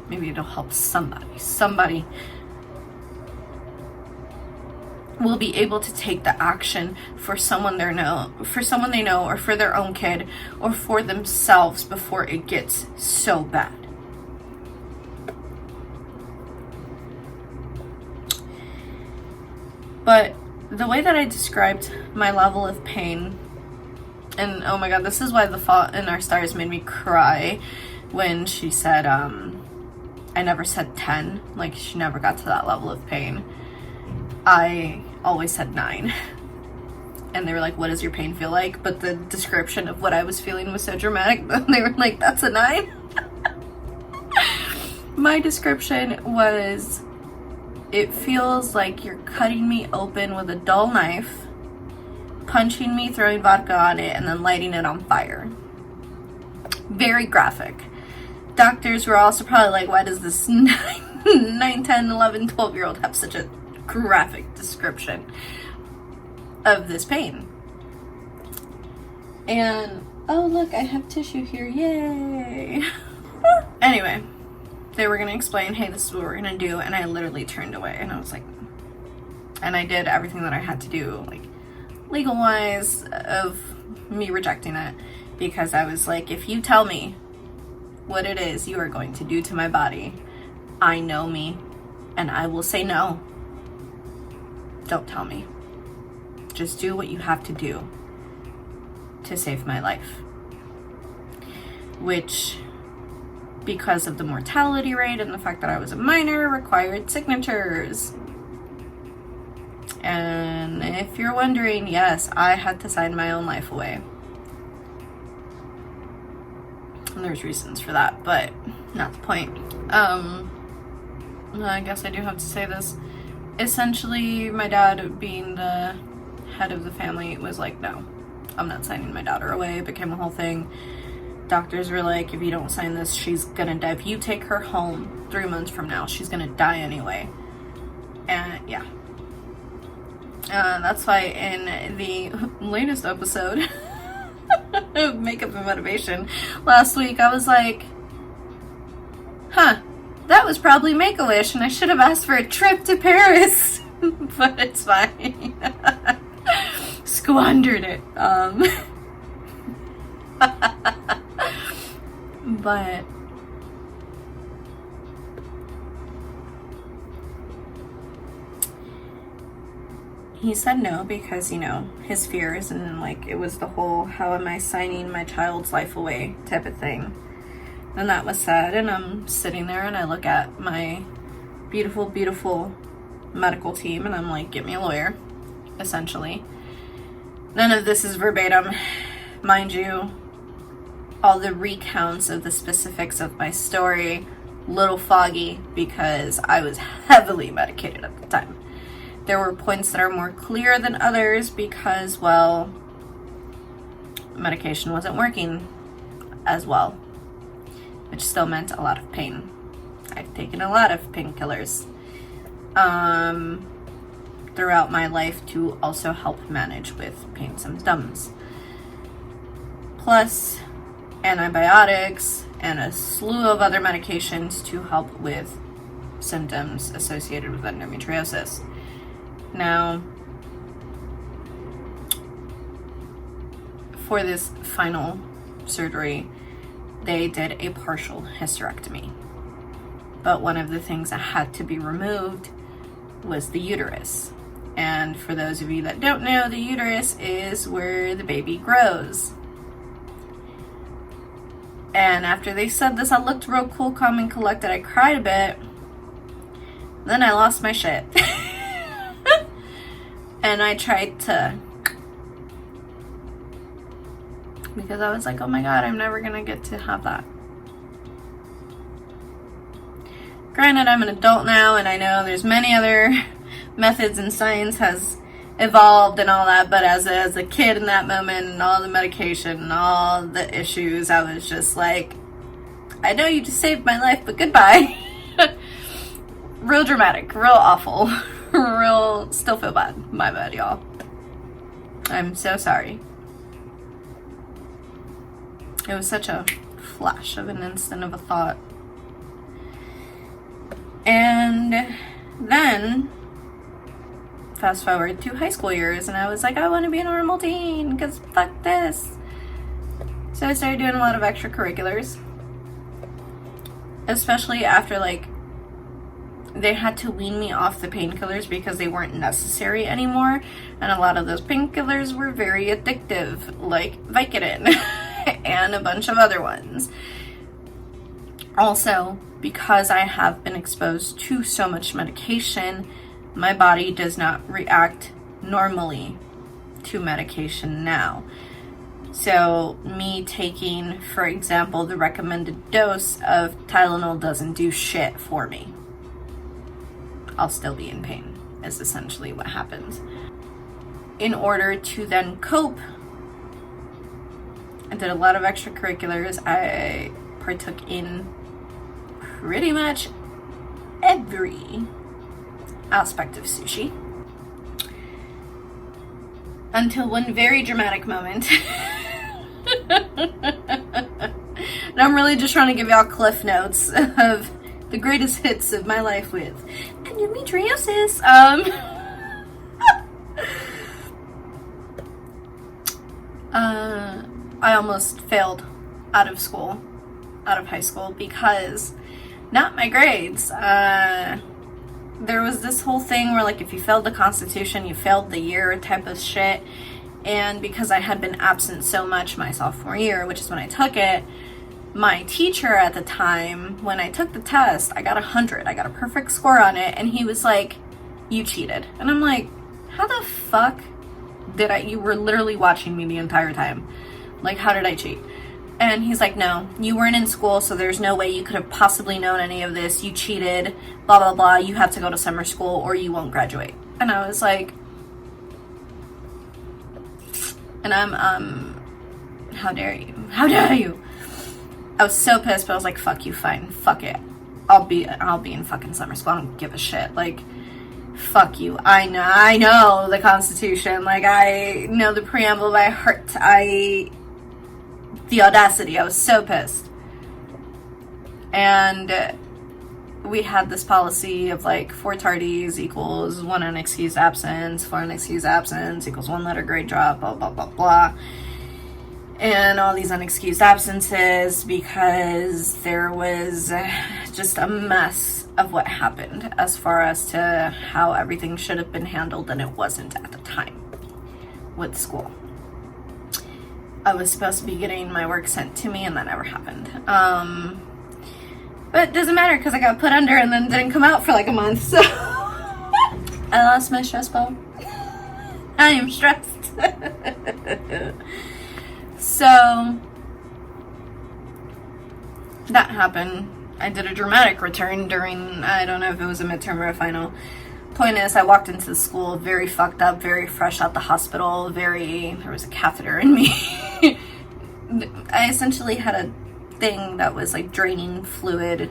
it'll help somebody. Somebody will be able to take the action for someone they know, or for their own kid, or for themselves before it gets so bad. But the way that I described my level of pain, and oh my god, this is why The Fault in Our Stars made me cry when she said, I never said 10, like she never got to that level of pain. I always said 9. And they were like, what does your pain feel like? But the description of what I was feeling was so dramatic that they were like, that's a 9? My description was, it feels like you're cutting me open with a dull knife, punching me, throwing vodka on it, and then lighting it on fire. Very graphic. Doctors were also probably like, why does this 9, 10, 11, 12-year-old have such a graphic description of this pain? And, oh look, I have tissue here, yay! Anyway, they were going to explain, hey, this is what we're going to do, and I literally turned away, and I was like, and I did everything that I had to do, like, legal-wise, of me rejecting it, because I was like, if you tell me what it is you are going to do to my body, I know me, and I will say no. Don't tell me. Just do what you have to do to save my life. Which, because of the mortality rate and the fact that I was a minor, required signatures. And if you're wondering, yes, I had to sign my own life away. And there's reasons for that, but not the point. I guess I do have to say this. Essentially, my dad, being the head of the family, was like, no, I'm not signing my daughter away. It became a whole thing. Doctors were like, if you don't sign this, she's gonna die. If you take her home 3 months from now, she's gonna die anyway. And yeah. That's why in the latest episode of Makeup and Motivation last week, I was like, that was probably Make-A-Wish, and I should have asked for a trip to Paris. But it's fine. Squandered it. But he said no because, you know, his fears, and like it was the whole how am I signing my child's life away type of thing. And that was sad. And I'm sitting there and I look at my beautiful, beautiful medical team and I'm like, get me a lawyer, essentially. None of this is verbatim. Mind you, all the recounts of the specifics of my story, little foggy because I was heavily medicated at the time. There were points that are more clear than others because, well, medication wasn't working as well, which still meant a lot of pain. I've taken a lot of painkillers throughout my life to also help manage with pain symptoms. Plus antibiotics and a slew of other medications to help with symptoms associated with endometriosis. Now, for this final surgery, they did a partial hysterectomy. But one of the things that had to be removed was the uterus. And for those of you that don't know, the uterus is where the baby grows. And after they said this, I looked real cool, calm, and collected. I cried a bit. Then I lost my shit. And I tried to, because I was like, oh my God, I'm never gonna get to have that. Granted, I'm an adult now, and I know there's many other methods and science has evolved and all that, but as a kid in that moment and all the medication and all the issues, I was just like, I know you just saved my life, but goodbye. Real dramatic, real awful, real, still feel bad. My bad, y'all. I'm so sorry. It was such a flash of an instant of a thought. And then fast forward to high school years, and I was like, I want to be a normal teen because fuck this. So I started doing a lot of extracurriculars, especially after like they had to wean me off the painkillers because they weren't necessary anymore, and a lot of those painkillers were very addictive, like Vicodin and a bunch of other ones. Also, because I have been exposed to so much medication, my body does not react normally to medication now. So me taking, for example, the recommended dose of Tylenol doesn't do shit for me. I'll still be in pain, is essentially what happens. In order to then cope, I did a lot of extracurriculars. I partook in pretty much every aspect of sushi. Until one very dramatic moment. And I'm really just trying to give y'all cliff notes of the greatest hits of my life with endometriosis. I almost failed out of school, out of high school, because not my grades. There was this whole thing where like if you failed the Constitution, you failed the year type of shit. And because I had been absent so much my sophomore year, which is when I took it, my teacher at the time, when I took the test, I got 100. I got a perfect score on it, and he was like, you cheated. And I'm like, how the fuck did I? You were literally watching me the entire time. Like, how did I cheat? And he's like, no, you weren't in school, so there's no way you could have possibly known any of this. You cheated, blah, blah, blah. You have to go to summer school or you won't graduate. And I was like, and I'm, how dare you? How dare you? I was so pissed, but I was like, fuck you, fine, fuck it. I'll be in fucking summer school. I don't give a shit. Like, fuck you. I know the Constitution. Like, I know the preamble by heart. The audacity. I was so pissed. And we had this policy of like 4 tardies equals 1 unexcused absence, 4 unexcused absence equals 1 letter grade drop, blah, blah, blah, blah. And all these unexcused absences because there was just a mess of what happened as far as to how everything should have been handled, and it wasn't at the time with school. I was supposed to be getting my work sent to me, and that never happened. But it doesn't matter because I got put under and then didn't come out for like a month, so I lost my stress ball. I am stressed. So that happened. I did a dramatic return during, I don't know if it was a midterm or a final. Point is, I walked into the school very fucked up, very fresh out the hospital, there was a catheter in me. I essentially had a thing that was like draining fluid,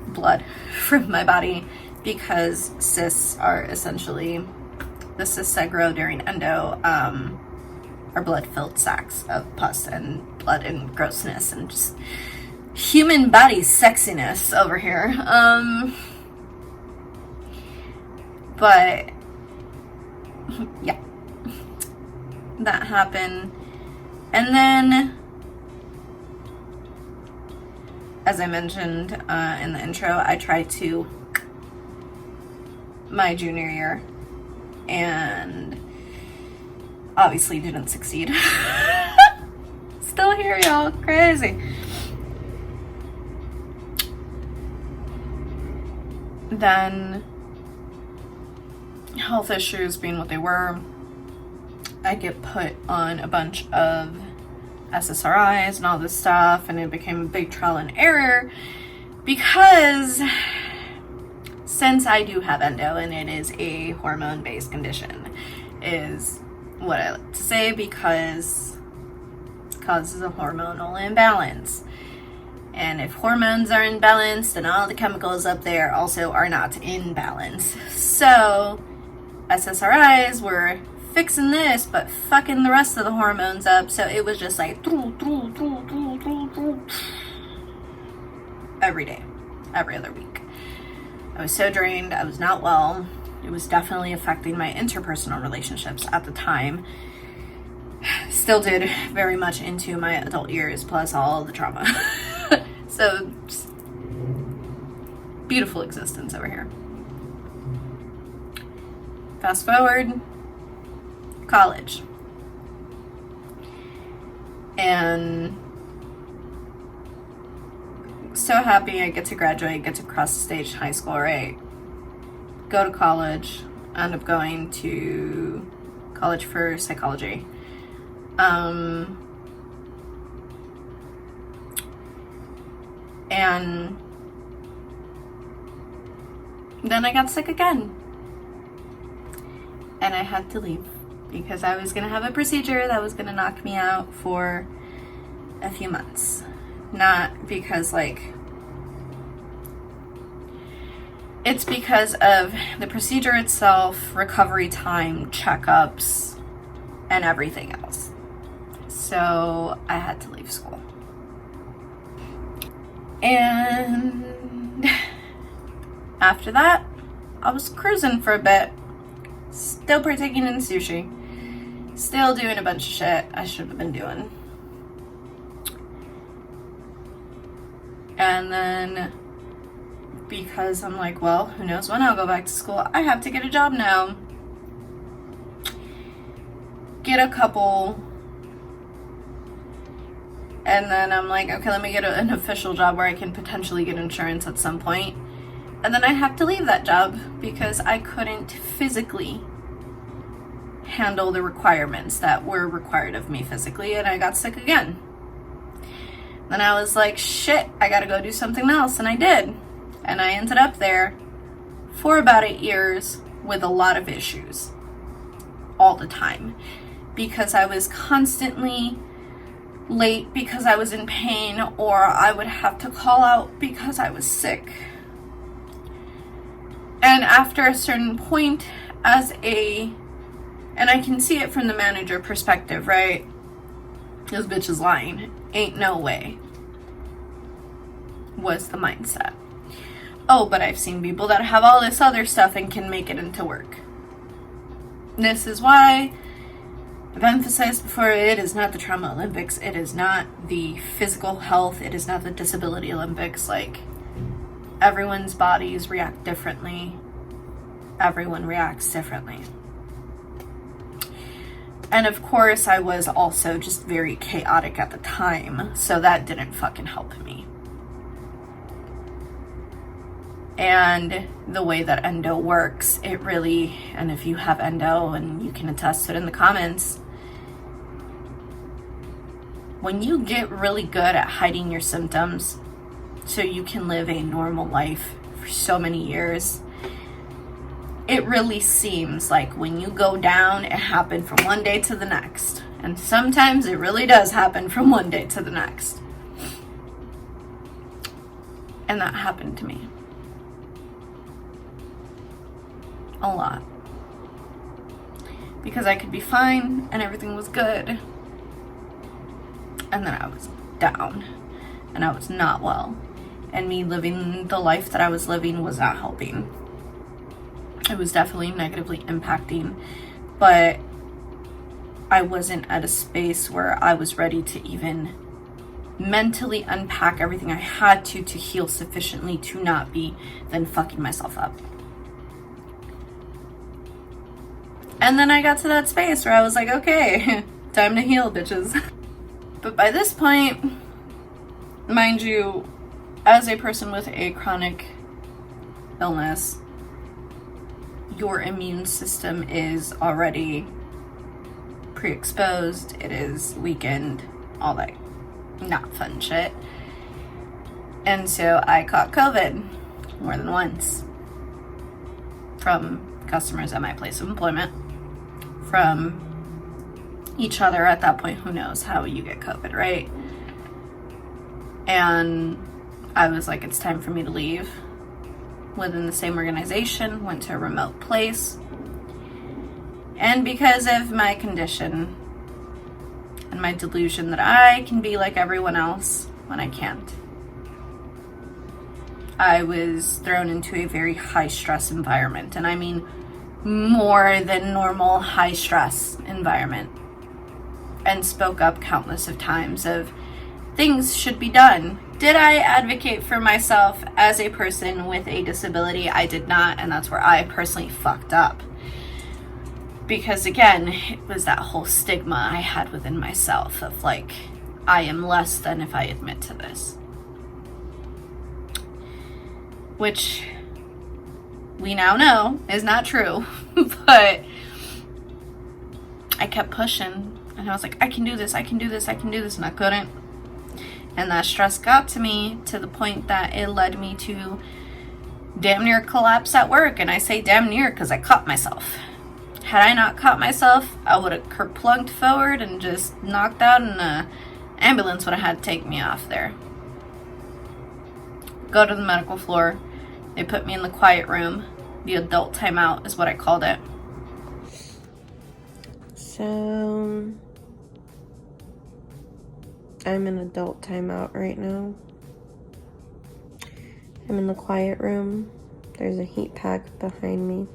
blood from my body, because cysts are essentially, the cysts that grow during endo are blood-filled sacs of pus and blood and grossness and just human body sexiness over here. But yeah, that happened. And then, as I mentioned in the intro, I tried to my junior year and obviously didn't succeed. Still here, y'all. Crazy. Then, health issues being what they were, I get put on a bunch of SSRIs and all this stuff, and it became a big trial and error because since I do have endo and it is a hormone-based condition, is what I like to say, because it causes a hormonal imbalance. And if hormones are in balance, then all the chemicals up there also are not in balance. So SSRIs were fixing this, but fucking the rest of the hormones up. So it was just like every day, every other week. I was so drained. I was not well. It was definitely affecting my interpersonal relationships at the time. Still did very much into my adult years, plus all the trauma. So, just beautiful existence over here. Fast forward, college. And so happy I get to graduate, get to cross the stage in high school, right? Go to college, end up going to college for psychology. And then I got sick again. And I had to leave because I was going to have a procedure that was going to knock me out for a few months. Not because, like, it's because of the procedure itself, recovery time, checkups, and everything else. So I had to leave school. And after that, I was cruising for a bit, still partaking in sushi, still doing a bunch of shit I should have been doing. And then, because I'm like, well, who knows when I'll go back to school, I have to get a job now. Get a couple. And then I'm like, okay, let me get an official job where I can potentially get insurance at some point. And then I have to leave that job because I couldn't physically handle the requirements that were required of me physically, and I got sick again. Then I was like, shit, I gotta go do something else, and I did. And I ended up there for about 8 years with a lot of issues all the time because I was constantly late because I was in pain, or I would have to call out because I was sick. And after a certain point, and I can see it from the manager perspective, right? This bitch is lying. Ain't no way. Was the mindset. Oh, but I've seen people that have all this other stuff and can make it into work. This is why I've emphasized before, it is not the Trauma Olympics. It is not the physical health. It is not the Disability Olympics. Like, everyone's bodies react differently. Everyone reacts differently. And of course, I was also just very chaotic at the time, so that didn't fucking help me. And the way that endo works, it really, and if you have endo and you can attest to it in the comments, when you get really good at hiding your symptoms so you can live a normal life for so many years, it really seems like when you go down, it happened from one day to the next. And sometimes it really does happen from one day to the next. And that happened to me. A lot. Because I could be fine and everything was good. And then I was down. And I was not well. And me living the life that I was living was not helping. It was definitely negatively impacting. But I wasn't at a space where I was ready to even mentally unpack everything I had to heal sufficiently to not be then fucking myself up. And then I got to that space where I was like, okay, time to heal, bitches. But by this point, mind you, as a person with a chronic illness, your immune system is already pre-exposed, it is weakened, all that not fun shit. And so I caught COVID more than once from customers at my place of employment, from each other at that point. Who knows how you get COVID, right? And I was like, it's time for me to leave. Within the same organization, went to a remote place. And because of my condition and my delusion that I can be like everyone else when I can't, I was thrown into a very high stress environment. And I mean more than normal high stress environment. And spoke up countless of times of things should be done. Did I advocate for myself as a person with a disability? I did not, and that's where I personally fucked up. Because again, it was that whole stigma I had within myself of like, I am less than if I admit to this. Which we now know is not true, but I kept pushing, and I was like, I can do this, I can do this, I can do this, and I couldn't. And that stress got to me to the point that it led me to damn near collapse at work. And I say damn near because I caught myself. Had I not caught myself, I would have kerplunked forward and just knocked out, and an ambulance would have had to take me off there. Go to the medical floor. They put me in the quiet room. The adult timeout is what I called it. So I'm in adult timeout right now. I'm in the quiet room. There's a heat pack behind me.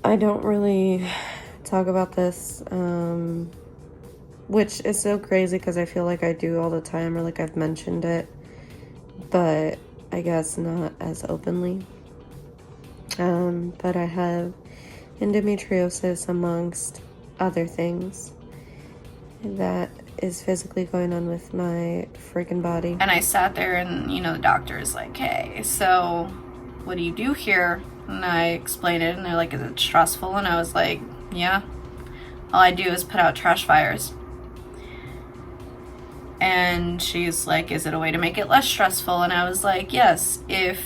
I don't really talk about this, which is so crazy because I feel like I do all the time, or like I've mentioned it, but I guess not as openly. But I have endometriosis amongst other things that is physically going on with my freaking body. And I sat there and, the doctor is like, hey, so what do you do here? And I explained it, and they're like, is it stressful? And I was like, yeah. All I do is put out trash fires. And she's like, is it a way to make it less stressful? And I was like, yes, if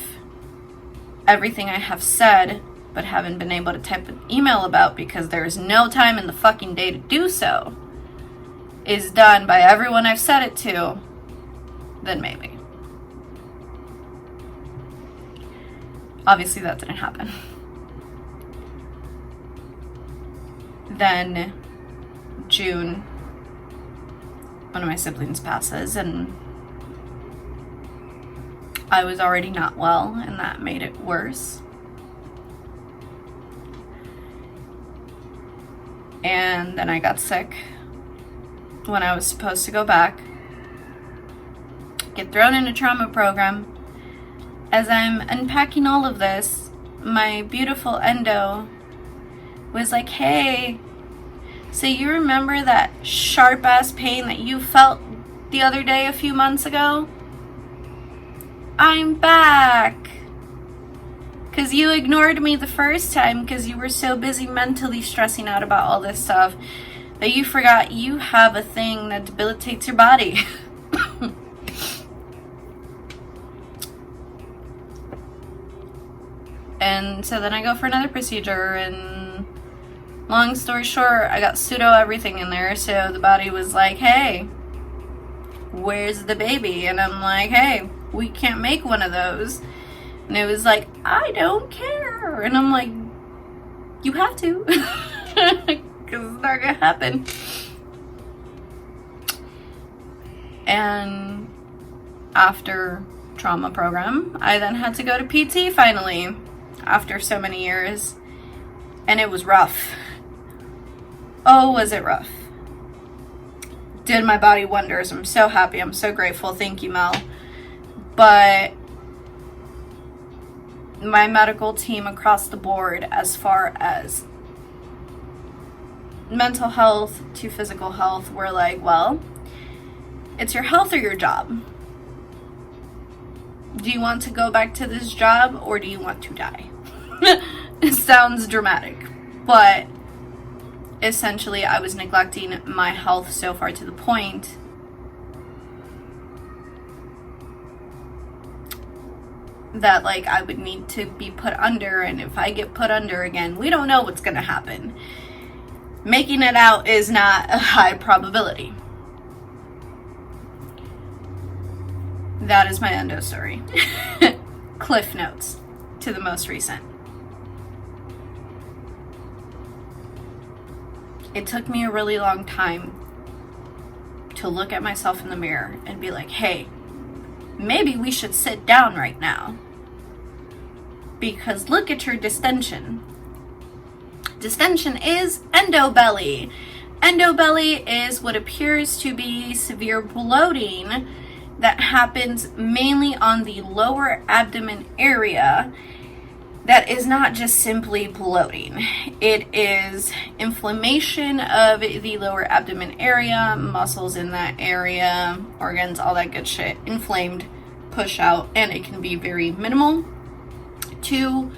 everything I have said but haven't been able to type an email about because there is no time in the fucking day to do so is done by everyone I've said it to, then maybe. Obviously that didn't happen. Then June, one of my siblings passes, and I was already not well, and that made it worse. And then I got sick when I was supposed to go back, get thrown in a trauma program. As I'm unpacking all of this, my beautiful endo was like, hey, so you remember that sharp ass pain that you felt the other day a few months ago? I'm back. Because you ignored me the first time because you were so busy mentally stressing out about all this stuff that you forgot you have a thing that debilitates your body. And so then I go for another procedure, and long story short, I got pseudo everything in there. So the body was like, hey, where's the baby? And I'm like, hey, we can't make one of those. And it was like, I don't care. And I'm like, you have to. Because it's not going to happen. And after trauma program, I then had to go to PT finally. After so many years. And it was rough. Oh, was it rough. Did my body wonders. I'm so happy. I'm so grateful. Thank you, Mel. But my medical team across the board, as far as mental health to physical health, were like, well, it's your health or your job. Do you want to go back to this job or do you want to die? It sounds dramatic, but essentially I was neglecting my health so far to the point that like I would need to be put under, and if I get put under again, we don't know what's going to happen. Making it out is not a high probability. That is my endo story. Cliff notes to the most recent. It took me a really long time to look at myself in the mirror and be like, hey, maybe we should sit down right now. Because look at your distension. Distension is endobelly. Endobelly is what appears to be severe bloating that happens mainly on the lower abdomen area. That is not just simply bloating. It is inflammation of the lower abdomen area, muscles in that area, organs, all that good shit, inflamed, push out, and it can be very minimal to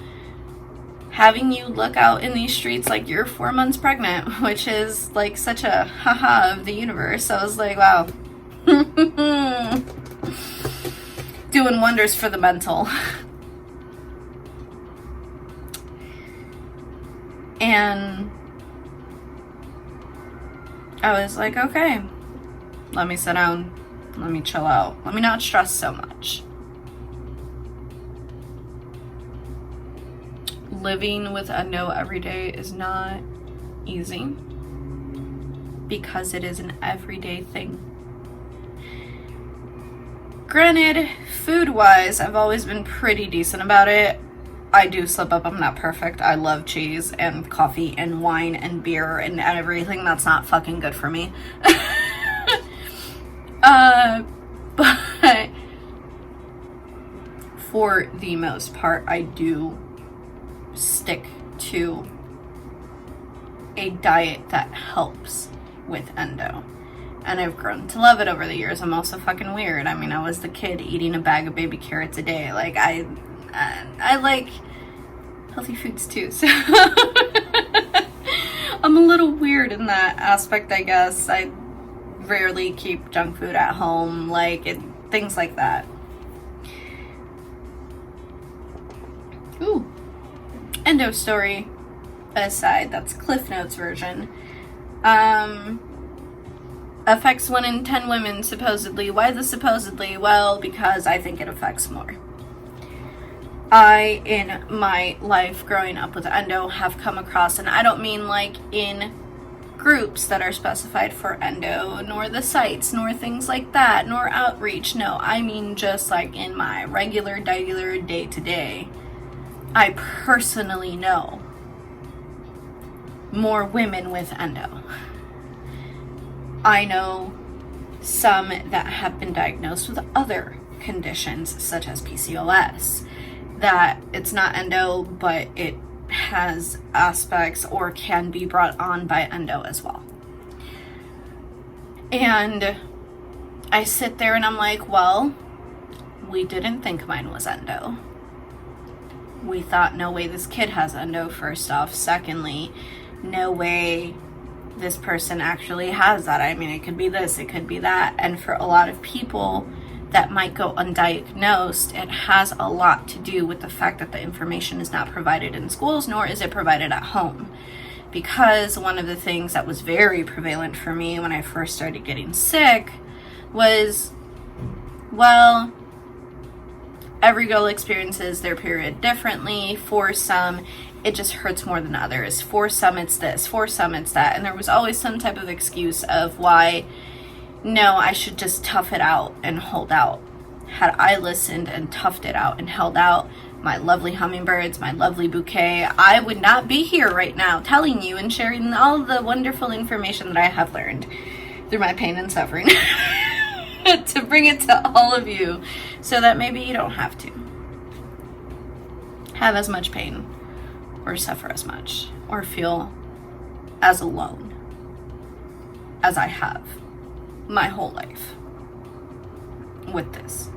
having you look out in these streets like you're 4 months pregnant, which is like such a haha of the universe. I was like, wow. Doing wonders for the mental. And I was like, okay, let me sit down, let me chill out, let me not stress so much. Living with endo every day is not easy because it is an everyday thing. Granted, food-wise, I've always been pretty decent about it. I do slip up. I'm not perfect. I love cheese and coffee and wine and beer and everything that's not fucking good for me. But for the most part, I do stick to a diet that helps with endo. And I've grown to love it over the years. I'm also fucking weird. I mean, I was the kid eating a bag of baby carrots a day. Like, I like healthy foods too, so I'm a little weird in that aspect, I guess. I rarely keep junk food at home, things like that. Ooh. Endo story aside, that's Cliff Notes version. Affects 1 in 10 women, supposedly. Why the supposedly? Well, because I think it affects more. I, in my life growing up with endo, have come across, and I don't mean like in groups that are specified for endo, nor the sites, nor things like that, nor outreach. No, I mean just like in my regular day-to-day. I personally know more women with endo. I know some that have been diagnosed with other conditions, such as PCOS, that it's not endo, but it has aspects or can be brought on by endo as well. And I sit there and I'm like, well, We didn't think mine was endo. We thought, no way this kid has endo, first off. Secondly, no way this person actually has that. I mean, it could be this, it could be that. And for a lot of people that might go undiagnosed, it has a lot to do with the fact that the information is not provided in schools, nor is it provided at home. Because one of the things that was very prevalent for me when I first started getting sick was, well, every girl experiences their period differently. For some, it just hurts more than others. For some, it's this. For some, it's that. And there was always some type of excuse of why, no, I should just tough it out and hold out. Had I listened and toughed it out and held out, my lovely hummingbirds, my lovely bouquet, I would not be here right now telling you and sharing all the wonderful information that I have learned through my pain and suffering to bring it to all of you, so that maybe you don't have to have as much pain or suffer as much or feel as alone as I have my whole life with this.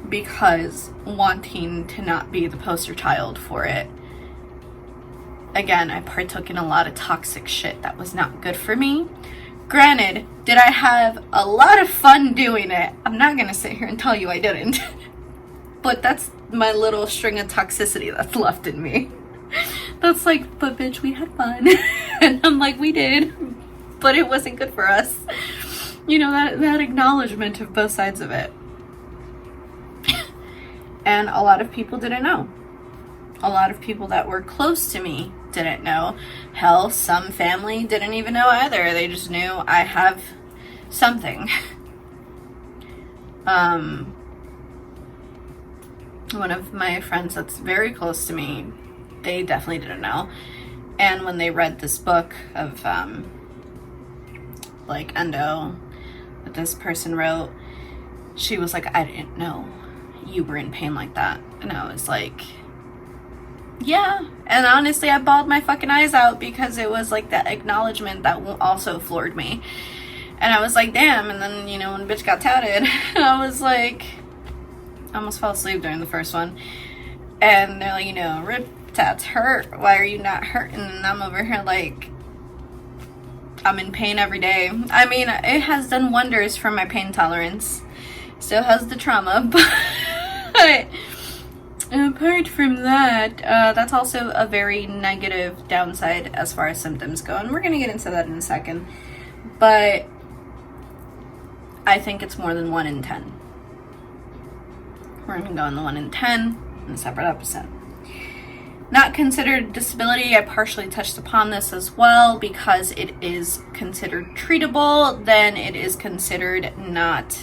Because wanting to not be the poster child for it, again, I partook in a lot of toxic shit that was not good for me. Granted, did I have a lot of fun doing it? I'm not gonna sit here and tell you I didn't. But that's my little string of toxicity that's left in me. That's like, but bitch, we had fun. And I'm like, we did, but it wasn't good for us. You know, that acknowledgement of both sides of it. And a lot of people didn't know. A lot of people that were close to me didn't know. Hell, some family didn't even know either. They just knew I have something. One of my friends that's very close to me, they definitely didn't know. And when they read this book of like endo that this person wrote, she was like, I didn't know you were in pain like that. And I was like, yeah. And honestly, I bawled my fucking eyes out, because it was like that acknowledgement that also floored me. And I was like, damn. And then, you know, when bitch got touted, I was like, I almost fell asleep during the first one. And they're like, you know, rip tats hurt. Why are you not hurting? And I'm over here like, I'm in pain every day. I mean, it has done wonders for my pain tolerance. Still has the trauma, but apart from that, that's also a very negative downside as far as symptoms go, and we're going to get into that in a second. But I think it's more than 1 in 10. We're going to go on the 1 in 10 in a separate episode. Not considered a disability, I partially touched upon this as well, because it is considered treatable, then it is considered not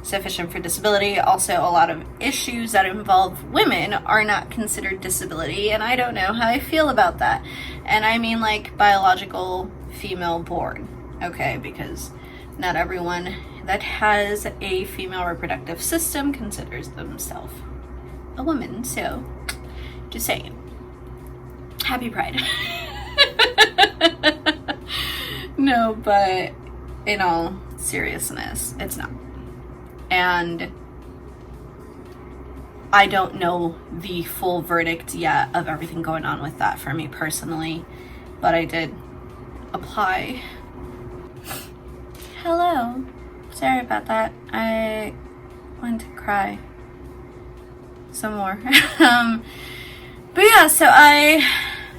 sufficient for disability. Also, a lot of issues that involve women are not considered disability, and I don't know how I feel about that. And I mean like biological female born, okay, because not everyone that has a female reproductive system considers themselves a woman. So just saying, happy Pride. No, but in all seriousness, it's not. And I don't know the full verdict yet of everything going on with that for me personally, but I did apply. Hello. Sorry about that. I want to cry some more. But yeah, so I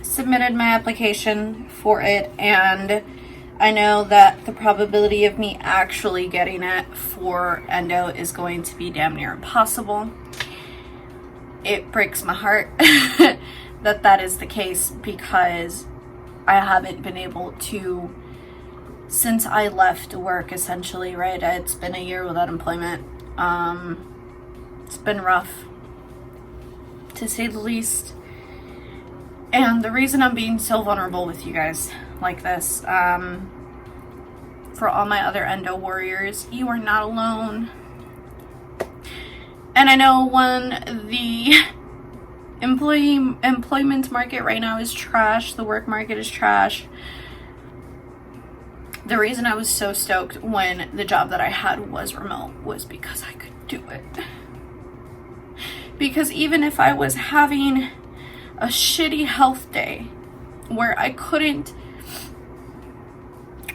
submitted my application for it, and I know that the probability of me actually getting it for endo is going to be damn near impossible. It breaks my heart that is the case, because I haven't been able to, since I left work essentially, right? It's been a year without employment. It's been rough, to say the least. And the reason I'm being so vulnerable with you guys like this, for all my other endo warriors, you are not alone. And I know when the employment market right now is trash, the work market is trash, the reason I was so stoked when the job that I had was remote was because I could do it. Because even if I was having a shitty health day where I couldn't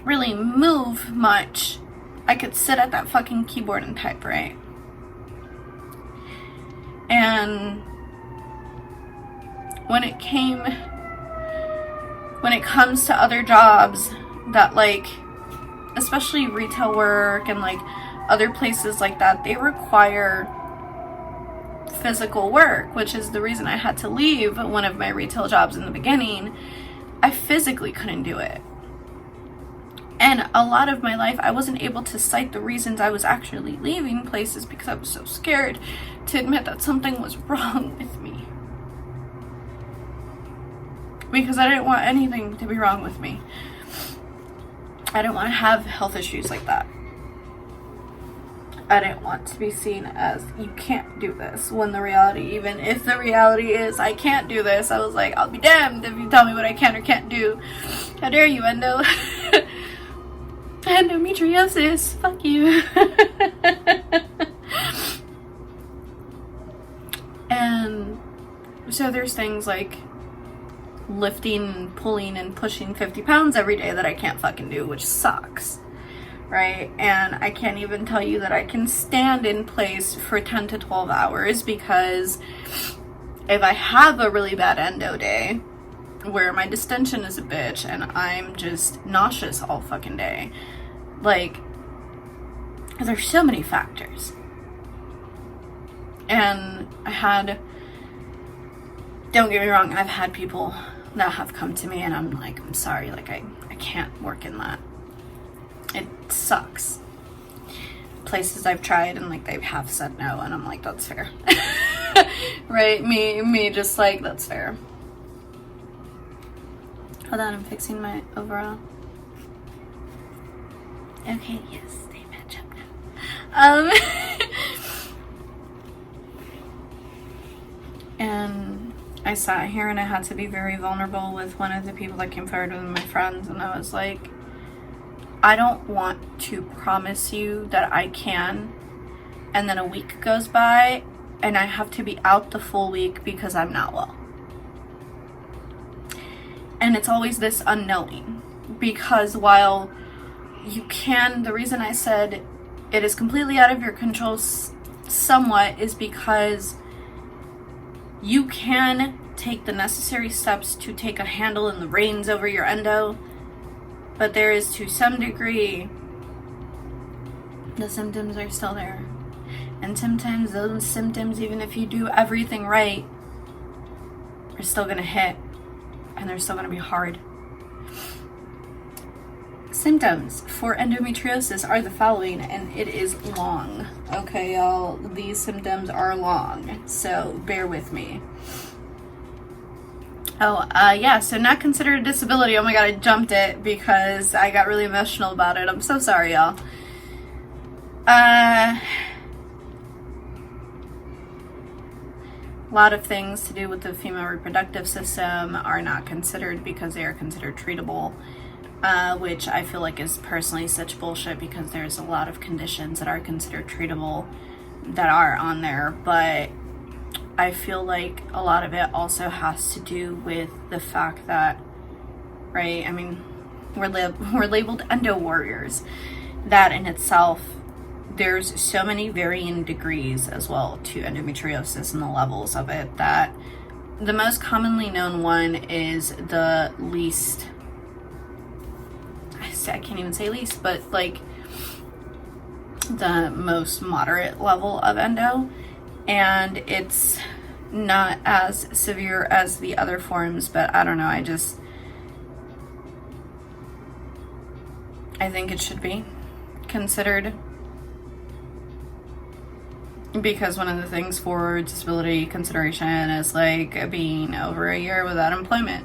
really move much, I could sit at that fucking keyboard and type, right? And when it comes to other jobs that, like, especially retail work and like other places like that, they require physical work, which is the reason I had to leave one of my retail jobs in the beginning. I physically couldn't do it. And a lot of my life, I wasn't able to cite the reasons I was actually leaving places because I was so scared to admit that something was wrong with me. Because I didn't want anything to be wrong with me. I didn't want to have health issues like that. I didn't want to be seen as, you can't do this, when the reality, even if the reality is I can't do this, I was like, I'll be damned if you tell me what I can or can't do. How dare you, Endo? Endometriosis, fuck you. And so there's things like lifting and pulling and pushing 50 pounds every day that I can't fucking do, which sucks, right? And I can't even tell you that I can stand in place for 10 to 12 hours, because if I have a really bad endo day where my distension is a bitch and I'm just nauseous all fucking day, like, there's so many factors. And don't get me wrong, I've had people that have come to me and I'm like, I'm sorry, like, I can't work in that. It sucks. Places I've tried and like they have said no, and I'm like, that's fair. Right? Me just like, that's fair. Hold on, I'm fixing my overall. Okay, yes, they match up now. And I sat here and I had to be very vulnerable with one of the people that came forward with my friends, and I was like, I don't want to promise you that I can, and then a week goes by and I have to be out the full week because I'm not well. And it's always this unknowing, because while you can, the reason I said it is completely out of your control somewhat is because you can take the necessary steps to take a handle and the reins over your endo, but there is, to some degree, the symptoms are still there. And sometimes those symptoms, even if you do everything right, are still gonna hit, and they're still gonna be hard. Symptoms for endometriosis are the following, and it is long. Okay, y'all, these symptoms are long, so bear with me. Yeah, so not considered a disability. Oh my god, I jumped it because I got really emotional about it. I'm so sorry, y'all. A lot of things to do with the female reproductive system are not considered because they are considered treatable, which I feel like is personally such bullshit, because there's a lot of conditions that are considered treatable that are on there, but I feel like a lot of it also has to do with the fact that, right, I mean, we're labeled endo warriors. That in itself, there's so many varying degrees as well to endometriosis and the levels of it, that the most commonly known one is the least, I can't even say least, but like the most moderate level of endo, and it's not as severe as the other forms, but I don't know, I think it should be considered, because one of the things for disability consideration is like being over a year without employment,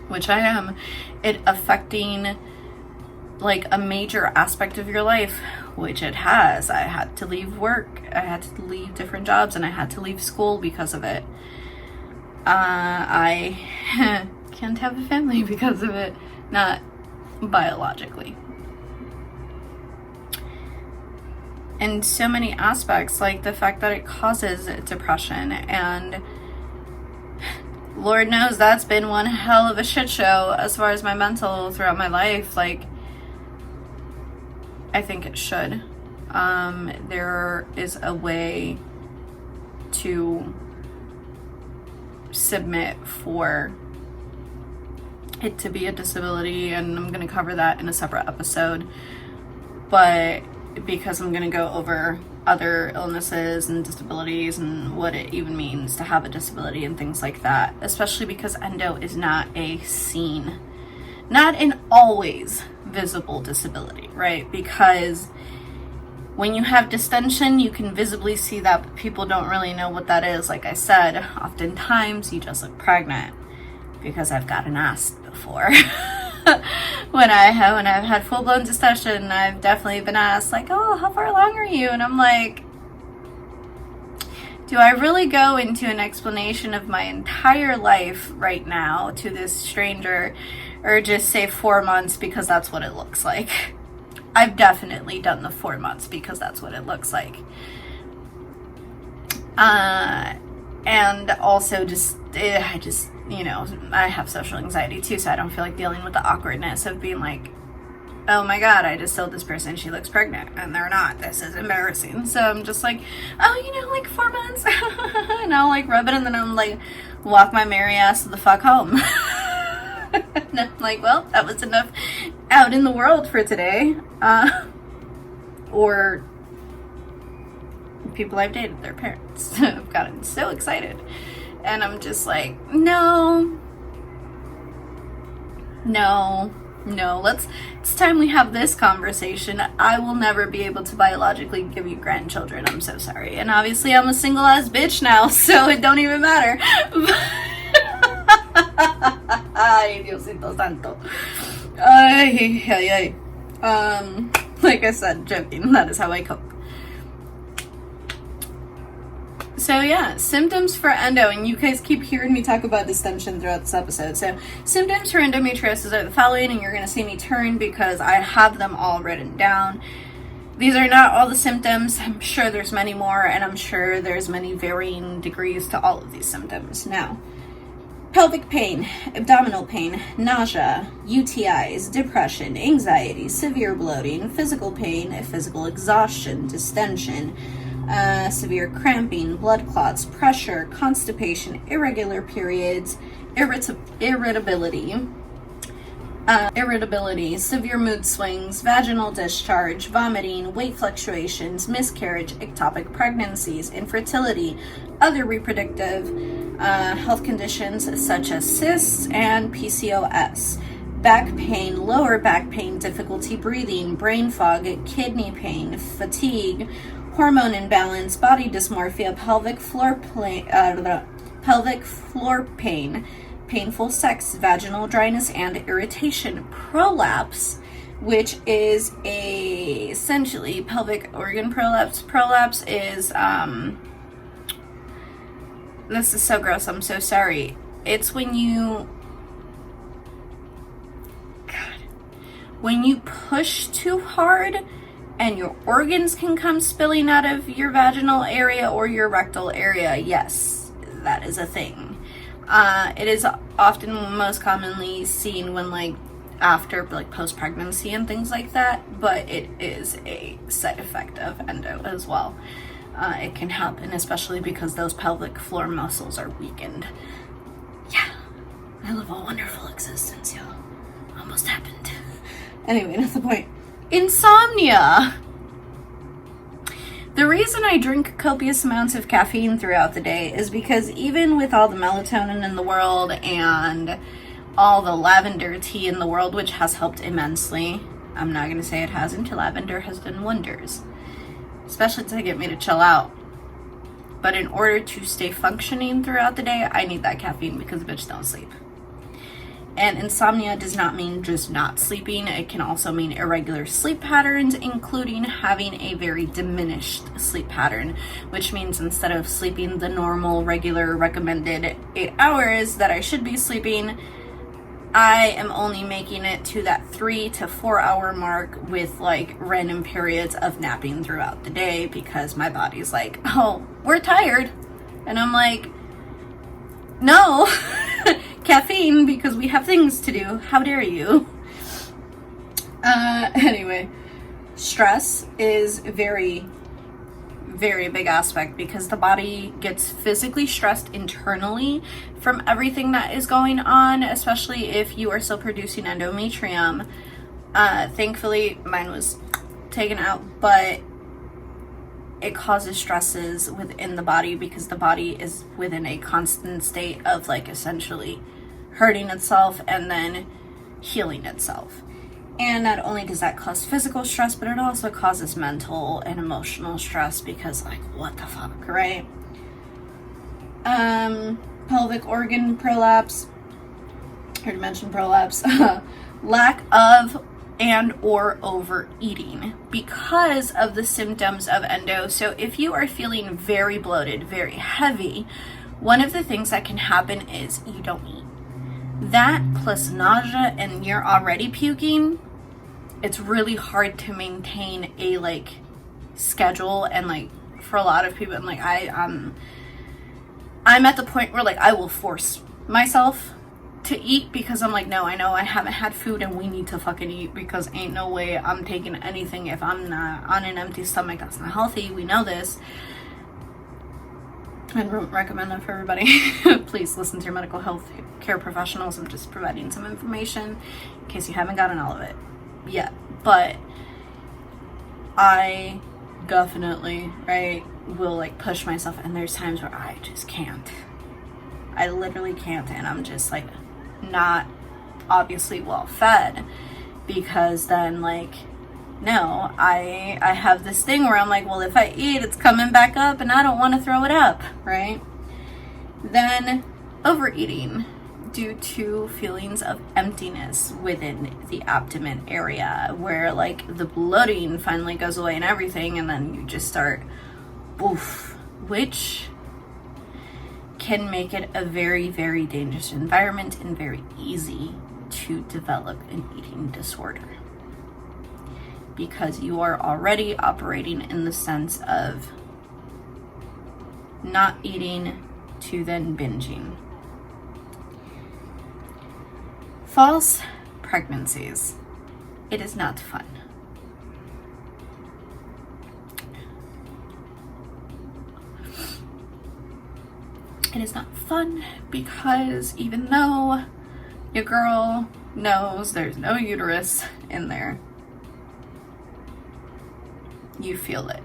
which I am, it affecting like a major aspect of your life, which it has. I had to leave work, I had to leave different jobs, and I had to leave school because of it. I can't have a family because of it. Not biologically. In so many aspects, like the fact that it causes depression, and Lord knows that's been one hell of a shit show as far as my mental throughout my life. Like, I think it should. There is a way to submit for it to be a disability, and I'm going to cover that in a separate episode. But because I'm going to go over other illnesses and disabilities and what it even means to have a disability and things like that, especially because endo is not a seen, not an always visible disability, right? Because when you have distension, you can visibly see that, but people don't really know what that is. Like I said, oftentimes you just look pregnant, because I've gotten asked before. When I've had full-blown distension, I've definitely been asked, like, oh, how far along are you? And I'm like, do I really go into an explanation of my entire life right now to this stranger, or just say 4 months because that's what it looks like? I've definitely done the 4 months because that's what it looks like. And also I have social anxiety too, so I don't feel like dealing with the awkwardness of being like, oh my god, I just told this person she looks pregnant and they're not. This is embarrassing. So I'm just like, oh, like 4 months. And I'll like rub it, and then I'm like, walk my merry ass the fuck home. And I'm like, well, that was enough out in the world for today. Or people I've dated, their parents have gotten so excited. And I'm just like, no, it's time we have this conversation. I will never be able to biologically give you grandchildren. I'm so sorry. And obviously I'm a single ass bitch now, so it don't even matter. Ay, Diosito Santo. Ay. Like I said, joking, that is how I cope. So yeah, symptoms for endo, and you guys keep hearing me talk about distension throughout this episode. So symptoms for endometriosis are the following, and you're going to see me turn because I have them all written down. These are not all the symptoms. I'm sure there's many more, and I'm sure there's many varying degrees to all of these symptoms. Now, pelvic pain, abdominal pain, nausea, UTIs, depression, anxiety, severe bloating, physical pain, physical exhaustion, distension, severe cramping, blood clots, pressure, constipation, irregular periods, irritability, severe mood swings, vaginal discharge, vomiting, weight fluctuations, miscarriage, ectopic pregnancies, infertility, other reproductive health conditions such as cysts and PCOS, back pain, lower back pain, difficulty breathing, brain fog, kidney pain, fatigue, hormone imbalance, body dysmorphia, pelvic floor pain, painful sex, vaginal dryness and irritation, prolapse, which is essentially pelvic organ prolapse. Prolapse is, this is so gross, I'm so sorry. It's when you push too hard and your organs can come spilling out of your vaginal area or your rectal area. Yes, that is a thing. It is often most commonly seen when after post-pregnancy and things like that, but it is a side effect of endo as well. It can happen, especially because those pelvic floor muscles are weakened. Yeah, I live a wonderful existence, y'all. Almost happened. Anyway, that's the point. Insomnia. The reason I drink copious amounts of caffeine throughout the day is because even with all the melatonin in the world and all the lavender tea in the world, which has helped immensely, I'm not going to say it hasn't. Lavender has done wonders, especially to get me to chill out. But in order to stay functioning throughout the day, I need that caffeine because bitch don't sleep. And insomnia does not mean just not sleeping. It can also mean irregular sleep patterns, including having a very diminished sleep pattern, which means instead of sleeping the normal, regular, recommended 8 hours that I should be sleeping, I am only making it to that 3 to 4 hour mark with like random periods of napping throughout the day because my body's like, oh, we're tired. And I'm like, no, caffeine, because we have things to do. How dare you? Anyway, stress is very big aspect because the body gets physically stressed internally from everything that is going on, especially if you are still producing endometrium. Thankfully, mine was taken out, but it causes stresses within the body because the body is within a constant state of like essentially hurting itself and then healing itself. And not only does that cause physical stress, but it also causes mental and emotional stress because, like, what the fuck, right? Pelvic organ prolapse. I already mentioned prolapse. Lack of and or overeating because of the symptoms of endo. So if you are feeling very bloated, very heavy, one of the things that can happen is you don't eat. That plus nausea and you're already puking, it's really hard to maintain a like schedule. And like for a lot of people, and like I'm at the point where like I will force myself to eat because I'm like, no, I know I haven't had food and we need to fucking eat because ain't no way I'm taking anything if I'm not on an empty stomach. That's not healthy. We know this. I don't recommend that for everybody. Please listen to your medical health care professionals. I'm just providing some information in case you haven't gotten all of it yet. But I definitely, right, will like push myself, and there's times where I just can't. I literally can't, and I'm just like not obviously well fed because then like no, I have this thing where I'm like, well, if I eat, it's coming back up and I don't want to throw it up, right? Then overeating due to feelings of emptiness within the abdomen area where like the bloating finally goes away and everything, and then you just start oof, which can make it a very dangerous environment and very easy to develop an eating disorder because you are already operating in the sense of not eating to then binging. False pregnancies. It is not fun. It is not fun because even though your girl knows there's no uterus in there, you feel it.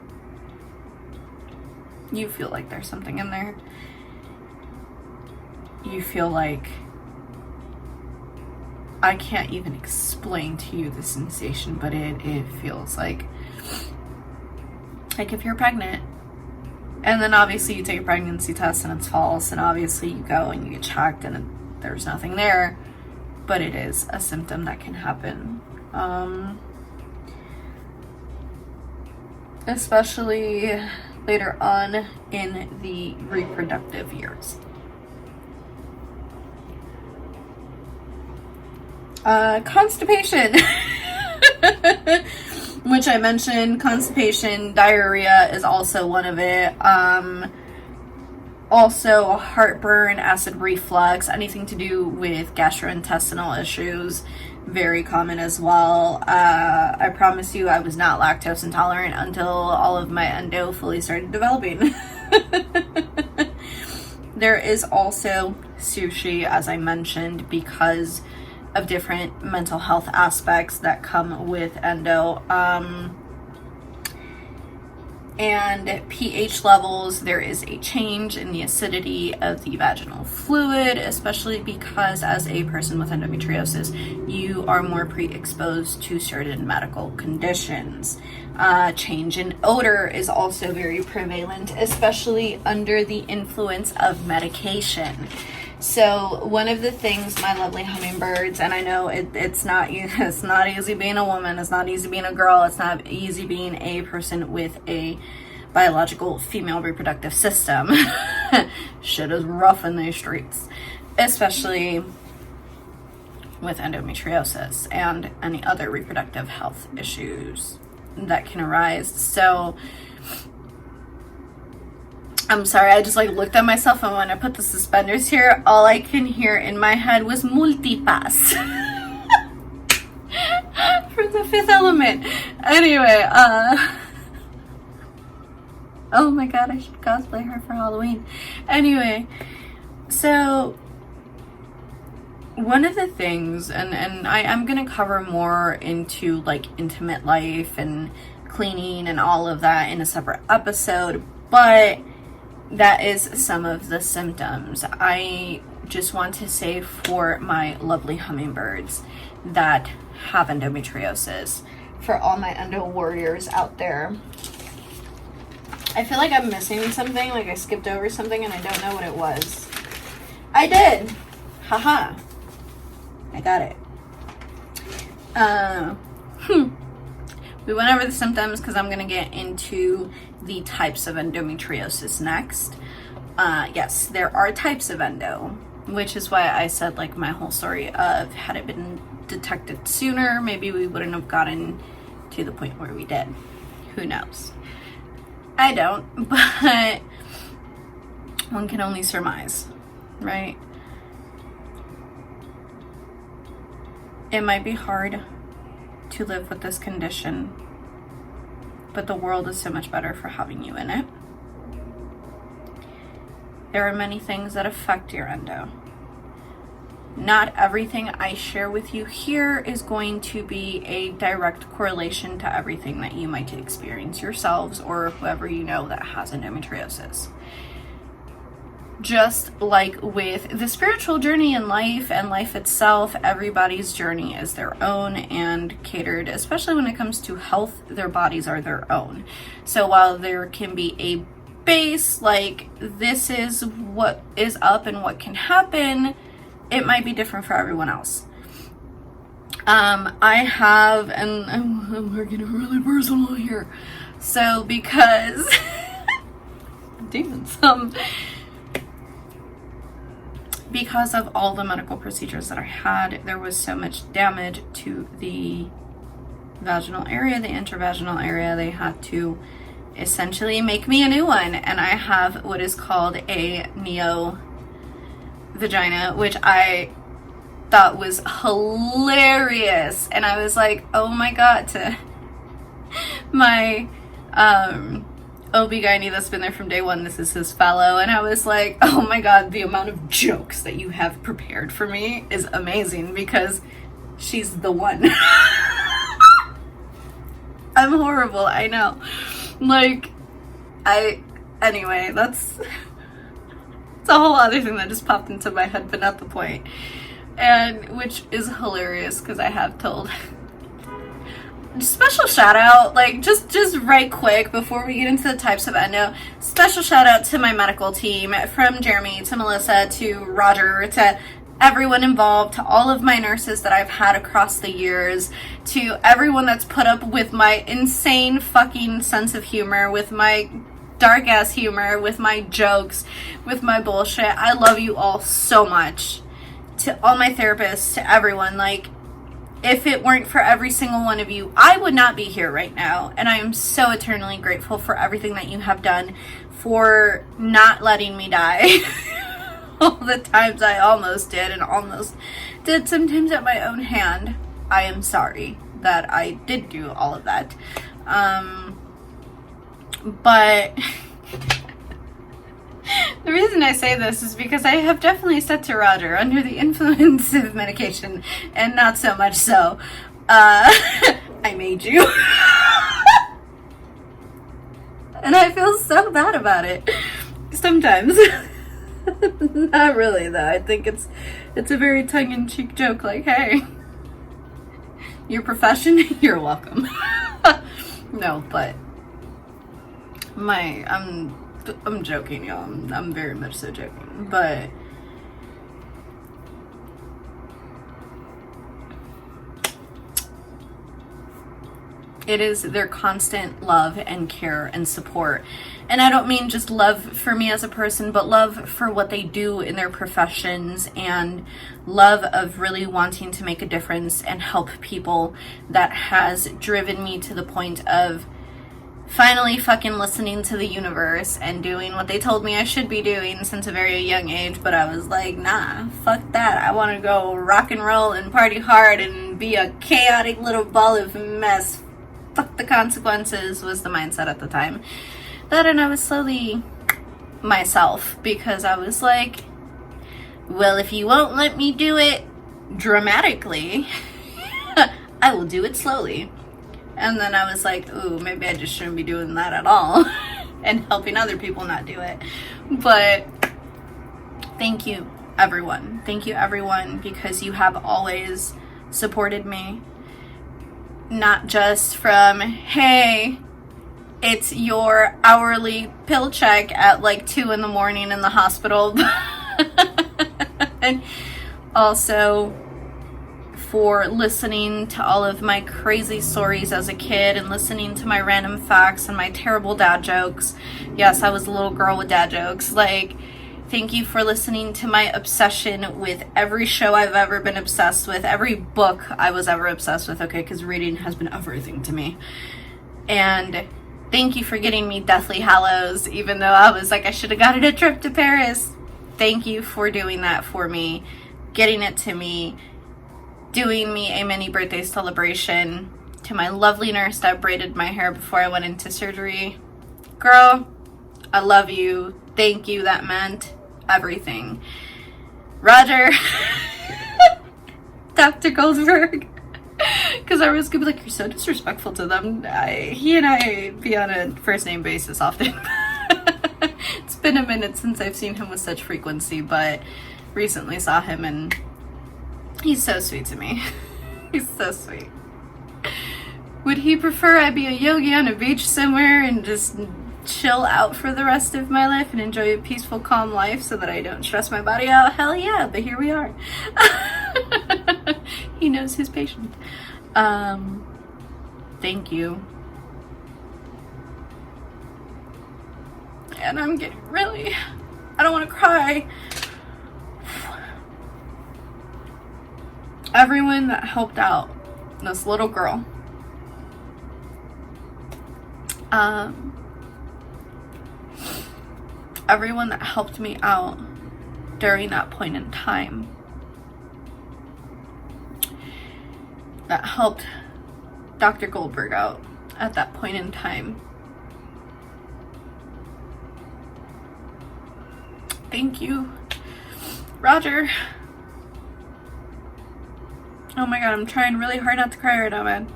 You feel like there's something in there. You feel like I can't even explain to you the sensation, but it feels like if you're pregnant and then obviously you take a pregnancy test and it's false, and obviously you go and you get checked and there's nothing there, but it is a symptom that can happen. Especially later on in the reproductive years. Constipation, which I mentioned. Constipation, diarrhea is also one of it. Also heartburn, acid reflux, anything to do with gastrointestinal issues, very common as well. I promise you I was not lactose intolerant until all of my endo fully started developing. There is also sushi, as I mentioned, because of different mental health aspects that come with endo. And pH levels, there is a change in the acidity of the vaginal fluid, especially because as a person with endometriosis, you are more pre-exposed to certain medical conditions. Change in odor is also very prevalent, especially under the influence of medication. So one of the things, my lovely hummingbirds, and I know it's not easy being a woman, it's not easy being a girl, it's not easy being a person with a biological female reproductive system. Shit is rough in these streets, especially with endometriosis and any other reproductive health issues that can arise. So I'm sorry, I just like looked at myself, and when I put the suspenders here, all I can hear in my head was multipass from The Fifth Element. Anyway, oh my god, I should cosplay her for Halloween. Anyway, so one of the things, and I'm gonna cover more into like intimate life and cleaning and all of that in a separate episode, but that is some of the symptoms. I just want to say for my lovely hummingbirds that have endometriosis, for all my endo warriors out there, I feel like I'm missing something, like I skipped over something and I don't know what it was. I did! Haha. I got it. We went over the symptoms because I'm going to get into the types of endometriosis next. Yes, there are types of endo, which is why I said like my whole story of had it been detected sooner, maybe we wouldn't have gotten to the point where we did. Who knows? I don't, but one can only surmise, right? It might be hard to live with this condition, but the world is so much better for having you in it. There are many things that affect your endo. Not everything I share with you here is going to be a direct correlation to everything that you might experience yourselves or whoever you know that has endometriosis. Just like with the spiritual journey in life and life itself, everybody's journey is their own and catered, especially when it comes to health, their bodies are their own. So while there can be a base, like this is what is up and what can happen, it might be different for everyone else. I have, and we're getting really personal here. So because, demons, because of all the medical procedures that I had, there was so much damage to the vaginal area, the intravaginal area. They had to essentially make me a new one. And I have what is called a neo vagina, which I thought was hilarious. And I was like, oh my god, to my OB-GYN that's been there from day one, this is his fellow, and I was like, oh my god, the amount of jokes that you have prepared for me is amazing, because she's the one. I'm horrible, I know. Like, anyway, that's a whole other thing that just popped into my head, but not the point. And, which is hilarious, because I have told... Special shout out, like just right quick before we get into the types of endo, special shout out to my medical team, from Jeremy to Melissa to Roger to everyone involved, to all of my nurses that I've had across the years, to everyone that's put up with my insane fucking sense of humor, with my dark ass humor, with my jokes, with my bullshit. I love you all so much. To all my therapists, to everyone, like, if it weren't for every single one of you, I would not be here right now. And I am so eternally grateful for everything that you have done, for not letting me die. All the times I almost did, and almost did, sometimes at my own hand. I am sorry that I did do all of that. But the reason I say this is because I have definitely said to Roger, under the influence of medication, and not so much so, I made you. And I feel so bad about it. Sometimes. Not really, though. I think it's a very tongue-in-cheek joke, like, hey, your profession, you're welcome. No, but I'm joking, y'all. I'm very much so joking, but It is their constant love and care and support. And I don't mean just love for me as a person, but love for what they do in their professions, and love of really wanting to make a difference and help people, that has driven me to the point of finally fucking listening to the universe and doing what they told me I should be doing since a very young age. But I was like, nah, fuck that. I want to go rock and roll and party hard and be a chaotic little ball of mess. Fuck the consequences was the mindset at the time. That, and I was slowly myself, because I was like, well, if you won't let me do it dramatically, I will do it slowly. And then I was like, ooh, maybe I just shouldn't be doing that at all and helping other people not do it. But thank you, everyone. Thank you, everyone, because you have always supported me. Not just from, hey, it's your hourly pill check at like 2 in the morning in the hospital. And also for listening to all of my crazy stories as a kid and listening to my random facts and my terrible dad jokes. Yes, I was a little girl with dad jokes. Like, thank you for listening to my obsession with every show I've ever been obsessed with, every book I was ever obsessed with, okay, because reading has been everything to me. And thank you for getting me Deathly Hallows, even though I was like, I should have gotten a trip to Paris. Thank you for doing that for me, getting it to me, doing me a mini birthday celebration. To my lovely nurse that braided my hair before I went into surgery. Girl, I love you. Thank you. That meant everything. Roger. Dr. Goldberg. Because I was going to be like, you're so disrespectful to them. He and I be on a first name basis often. It's been a minute since I've seen him with such frequency, but recently saw him and he's so sweet to me. He's so sweet. Would he prefer I be a yogi on a beach somewhere and just chill out for the rest of my life and enjoy a peaceful, calm life so that I don't stress my body out? Hell yeah, but here we are. He knows his patient. Thank you. And I'm getting really, I don't want to cry. Everyone that helped out this little girl. Everyone that helped me out during that point in time. That helped Dr. Goldberg out at that point in time. Thank you, Roger. Oh my god, I'm trying really hard not to cry right now, man.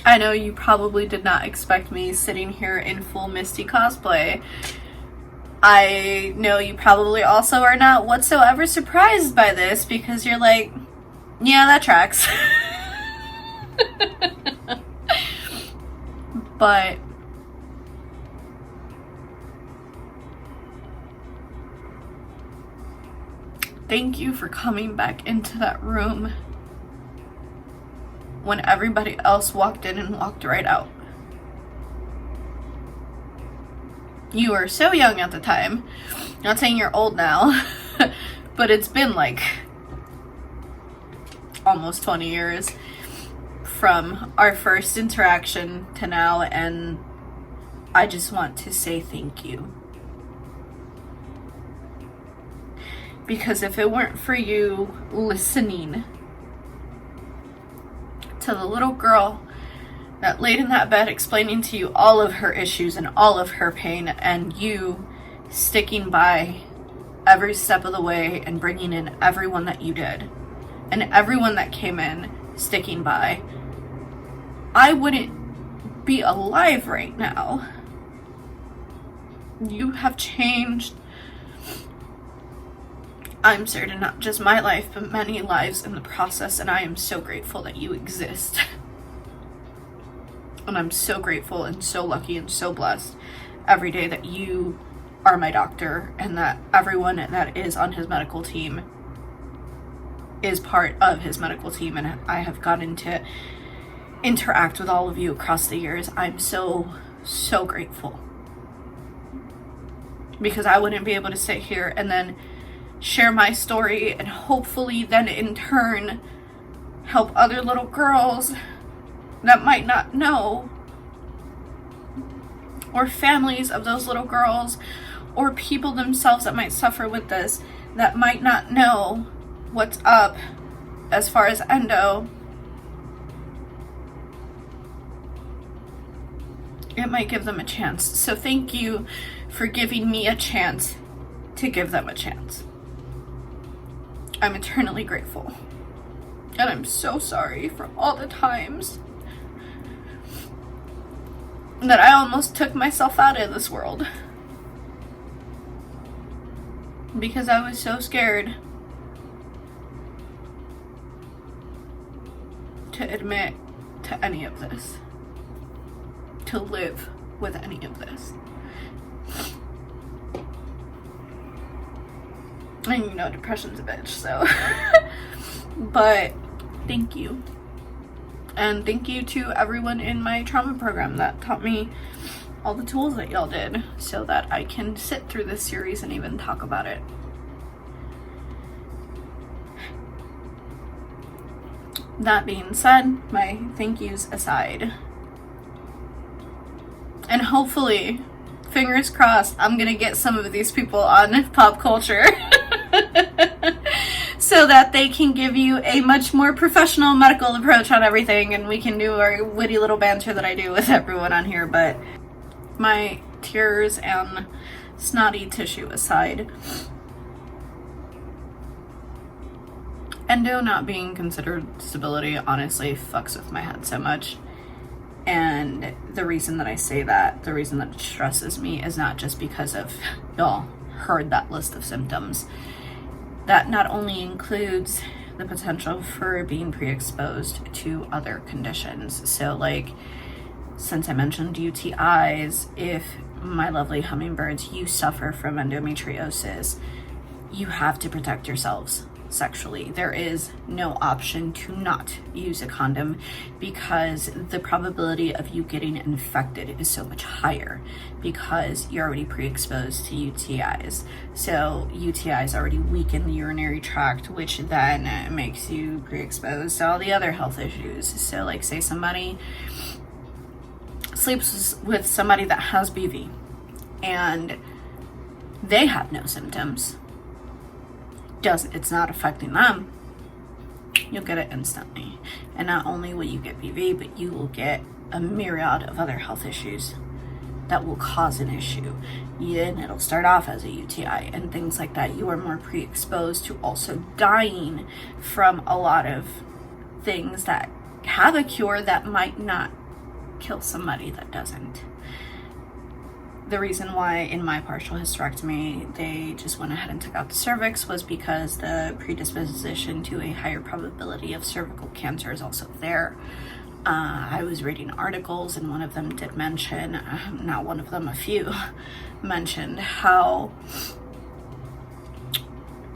I know you probably did not expect me sitting here in full Misty cosplay. I know you probably also are not whatsoever surprised by this, because you're like, yeah, that tracks. But thank you for coming back into that room when everybody else walked in and walked right out. You were so young at the time. Not saying you're old now, but it's been like almost 20 years from our first interaction to now, and I just want to say thank you. Because if it weren't for you listening to the little girl that laid in that bed explaining to you all of her issues and all of her pain, and you sticking by every step of the way and bringing in everyone that you did, and everyone that came in sticking by, I wouldn't be alive right now. You have changed, I'm certain, not just my life, but many lives in the process, and I am so grateful that you exist. And I'm so grateful and so lucky and so blessed every day that you are my doctor, and that everyone that is on his medical team is part of his medical team, and I have gotten to interact with all of you across the years. I'm so grateful, because I wouldn't be able to sit here and then share my story and hopefully then in turn help other little girls that might not know, or families of those little girls, or people themselves that might suffer with this, that might not know what's up as far as endo. It might give them a chance. So thank you for giving me a chance to give them a chance. I'm eternally grateful. And I'm so sorry for all the times that I almost took myself out of this world, because I was so scared to admit to any of this, to live with any of this. And you know, depression's a bitch, so. But thank you. And thank you to everyone in my trauma program that taught me all the tools that y'all did so that I can sit through this series and even talk about it. That being said, my thank yous aside, and hopefully, fingers crossed, I'm gonna get some of these people on pop culture so that they can give you a much more professional medical approach on everything, and we can do our witty little banter that I do with everyone on here. But my tears and snotty tissue aside, endo not being considered disability honestly fucks with my head so much. And the reason that I say that, the reason that it stresses me, is not just because of y'all heard that list of symptoms. That not only includes the potential for being pre-exposed to other conditions. So like, since I mentioned UTIs, if my lovely hummingbirds, you suffer from endometriosis, you have to protect yourselves sexually. There is no option to not use a condom, because the probability of you getting infected is so much higher because you're already pre-exposed to UTIs. So UTIs already weaken the urinary tract, which then makes you pre-exposed to all the other health issues. So like, say somebody sleeps with somebody that has BV and they have no symptoms, it's not affecting them, you'll get it instantly. And not only will you get BV, but you will get a myriad of other health issues that will cause an issue. And it'll start off as a UTI and things like that. You are more pre-exposed to also dying from a lot of things that have a cure that might not kill somebody that doesn't. The reason why in my partial hysterectomy they just went ahead and took out the cervix was because the predisposition to a higher probability of cervical cancer is also there. I was reading articles and one of them did mention, not one of them, a few, mentioned how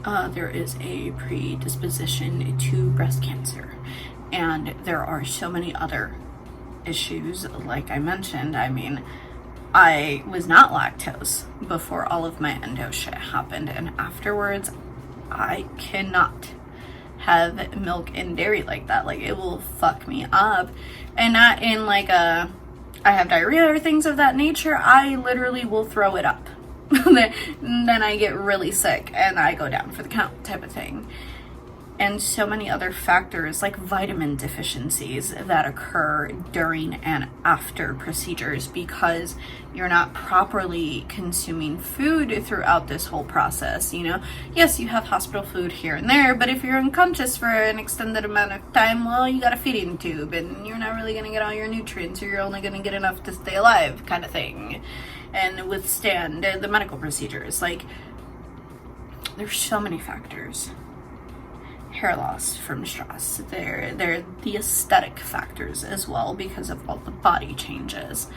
there is a predisposition to breast cancer. And there are so many other issues, like I mentioned. I mean, I was not lactose before all of my endo shit happened, and afterwards I cannot have milk and dairy like that. Like, it will fuck me up. And not in like I have diarrhea or things of that nature. I literally will throw it up. Then I get really sick and I go down for the count type of thing. And so many other factors like vitamin deficiencies that occur during and after procedures because you're not properly consuming food throughout this whole process. You know, yes, you have hospital food here and there, but if you're unconscious for an extended amount of time, well, you got a feeding tube and you're not really going to get all your nutrients, or you're only going to get enough to stay alive, kind of thing, and withstand the medical procedures. Like, there's so many factors. Hair loss from stress. They're the aesthetic factors as well because of all the body changes.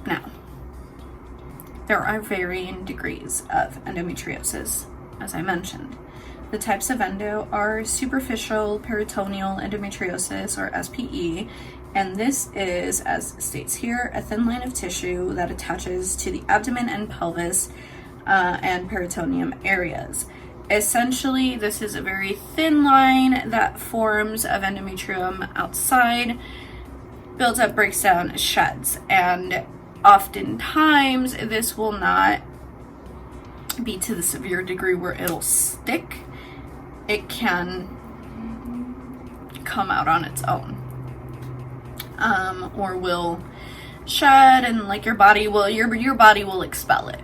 Now, there are varying degrees of endometriosis, as I mentioned. The types of endo are superficial peritoneal endometriosis, or SPE, and this is, as states here, a thin line of tissue that attaches to the abdomen and pelvis and peritoneum areas. Essentially, this is a very thin line that forms of endometrium outside, builds up, breaks down, sheds, and oftentimes this will not be to the severe degree where it'll stick. It can come out on its own, or will shed, and like your body will expel it.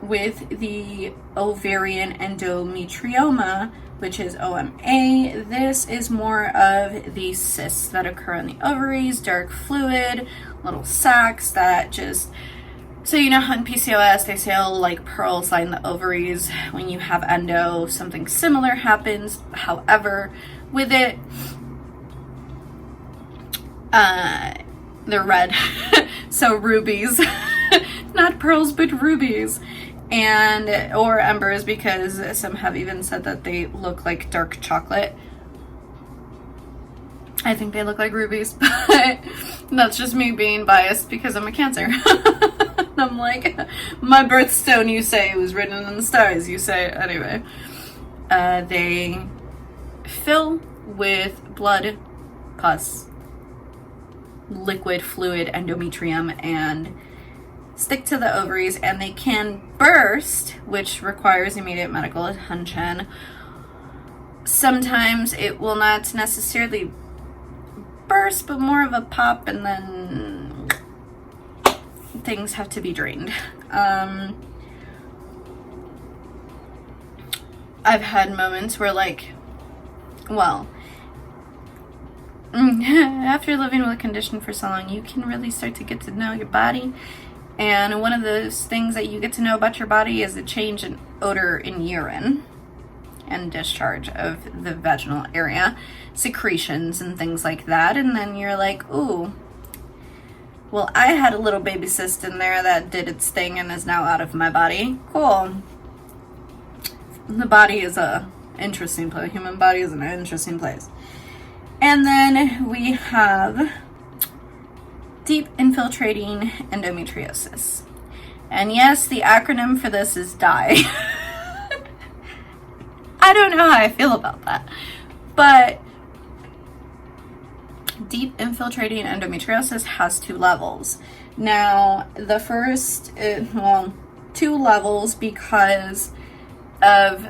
With the ovarian endometrioma, which is OMA, this is more of the cysts that occur in the ovaries, dark fluid, little sacs that just, so you know how in PCOS they say, oh, like pearls line the ovaries. When you have endo, something similar happens. However, with it, they're red. So rubies, not pearls, but rubies, and or embers, because some have even said that they look like dark chocolate. I think they look like rubies, but that's just me being biased because I'm a Cancer. I'm like, my birthstone, you say, was written in the stars, you say. Anyway, they fill with blood, pus, liquid fluid endometrium, and stick to the ovaries, and they can burst, which requires immediate medical attention. Sometimes it will not necessarily burst, but more of a pop, and then things have to be drained. I've had moments where, like, well, after living with a condition for so long, you can really start to get to know your body. And one of those things that you get to know about your body is the change in odor in urine and discharge of the vaginal area, secretions and things like that. And then you're like, ooh, well, I had a little baby cyst in there that did its thing and is now out of my body. Cool. The body is a interesting place. Human body is an interesting place. And then we have deep infiltrating endometriosis. And yes, the acronym for this is DIE. I don't know how I feel about that. But deep infiltrating endometriosis has 2 levels. Now, the first, two levels because of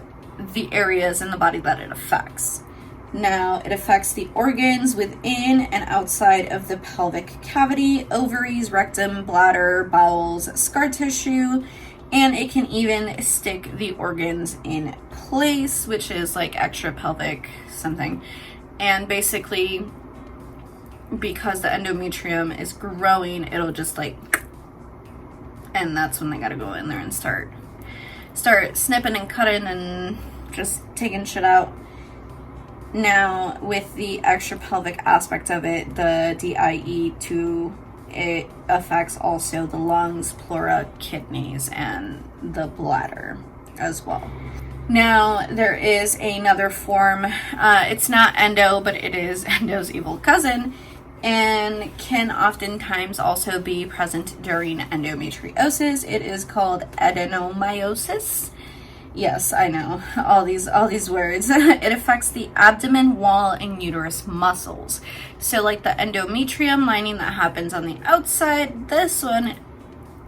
the areas in the body that it affects. Now, it affects the organs within and outside of the pelvic cavity, ovaries, rectum, bladder, bowels, scar tissue, and it can even stick the organs in place, which is like extra pelvic something. And basically, because the endometrium is growing, it'll just like, and that's when they gotta go in there and start snipping and cutting and just taking shit out. Now, with the extra pelvic aspect of it, the DIE2, it affects also the lungs, pleura, kidneys, and the bladder as well. Now, there is another form. It's not endo, but it is endo's evil cousin, and can oftentimes also be present during endometriosis. It is called adenomyosis. Yes, I know, all these words. It affects the abdomen wall and uterus muscles. So like the endometrium lining that happens on the outside, this one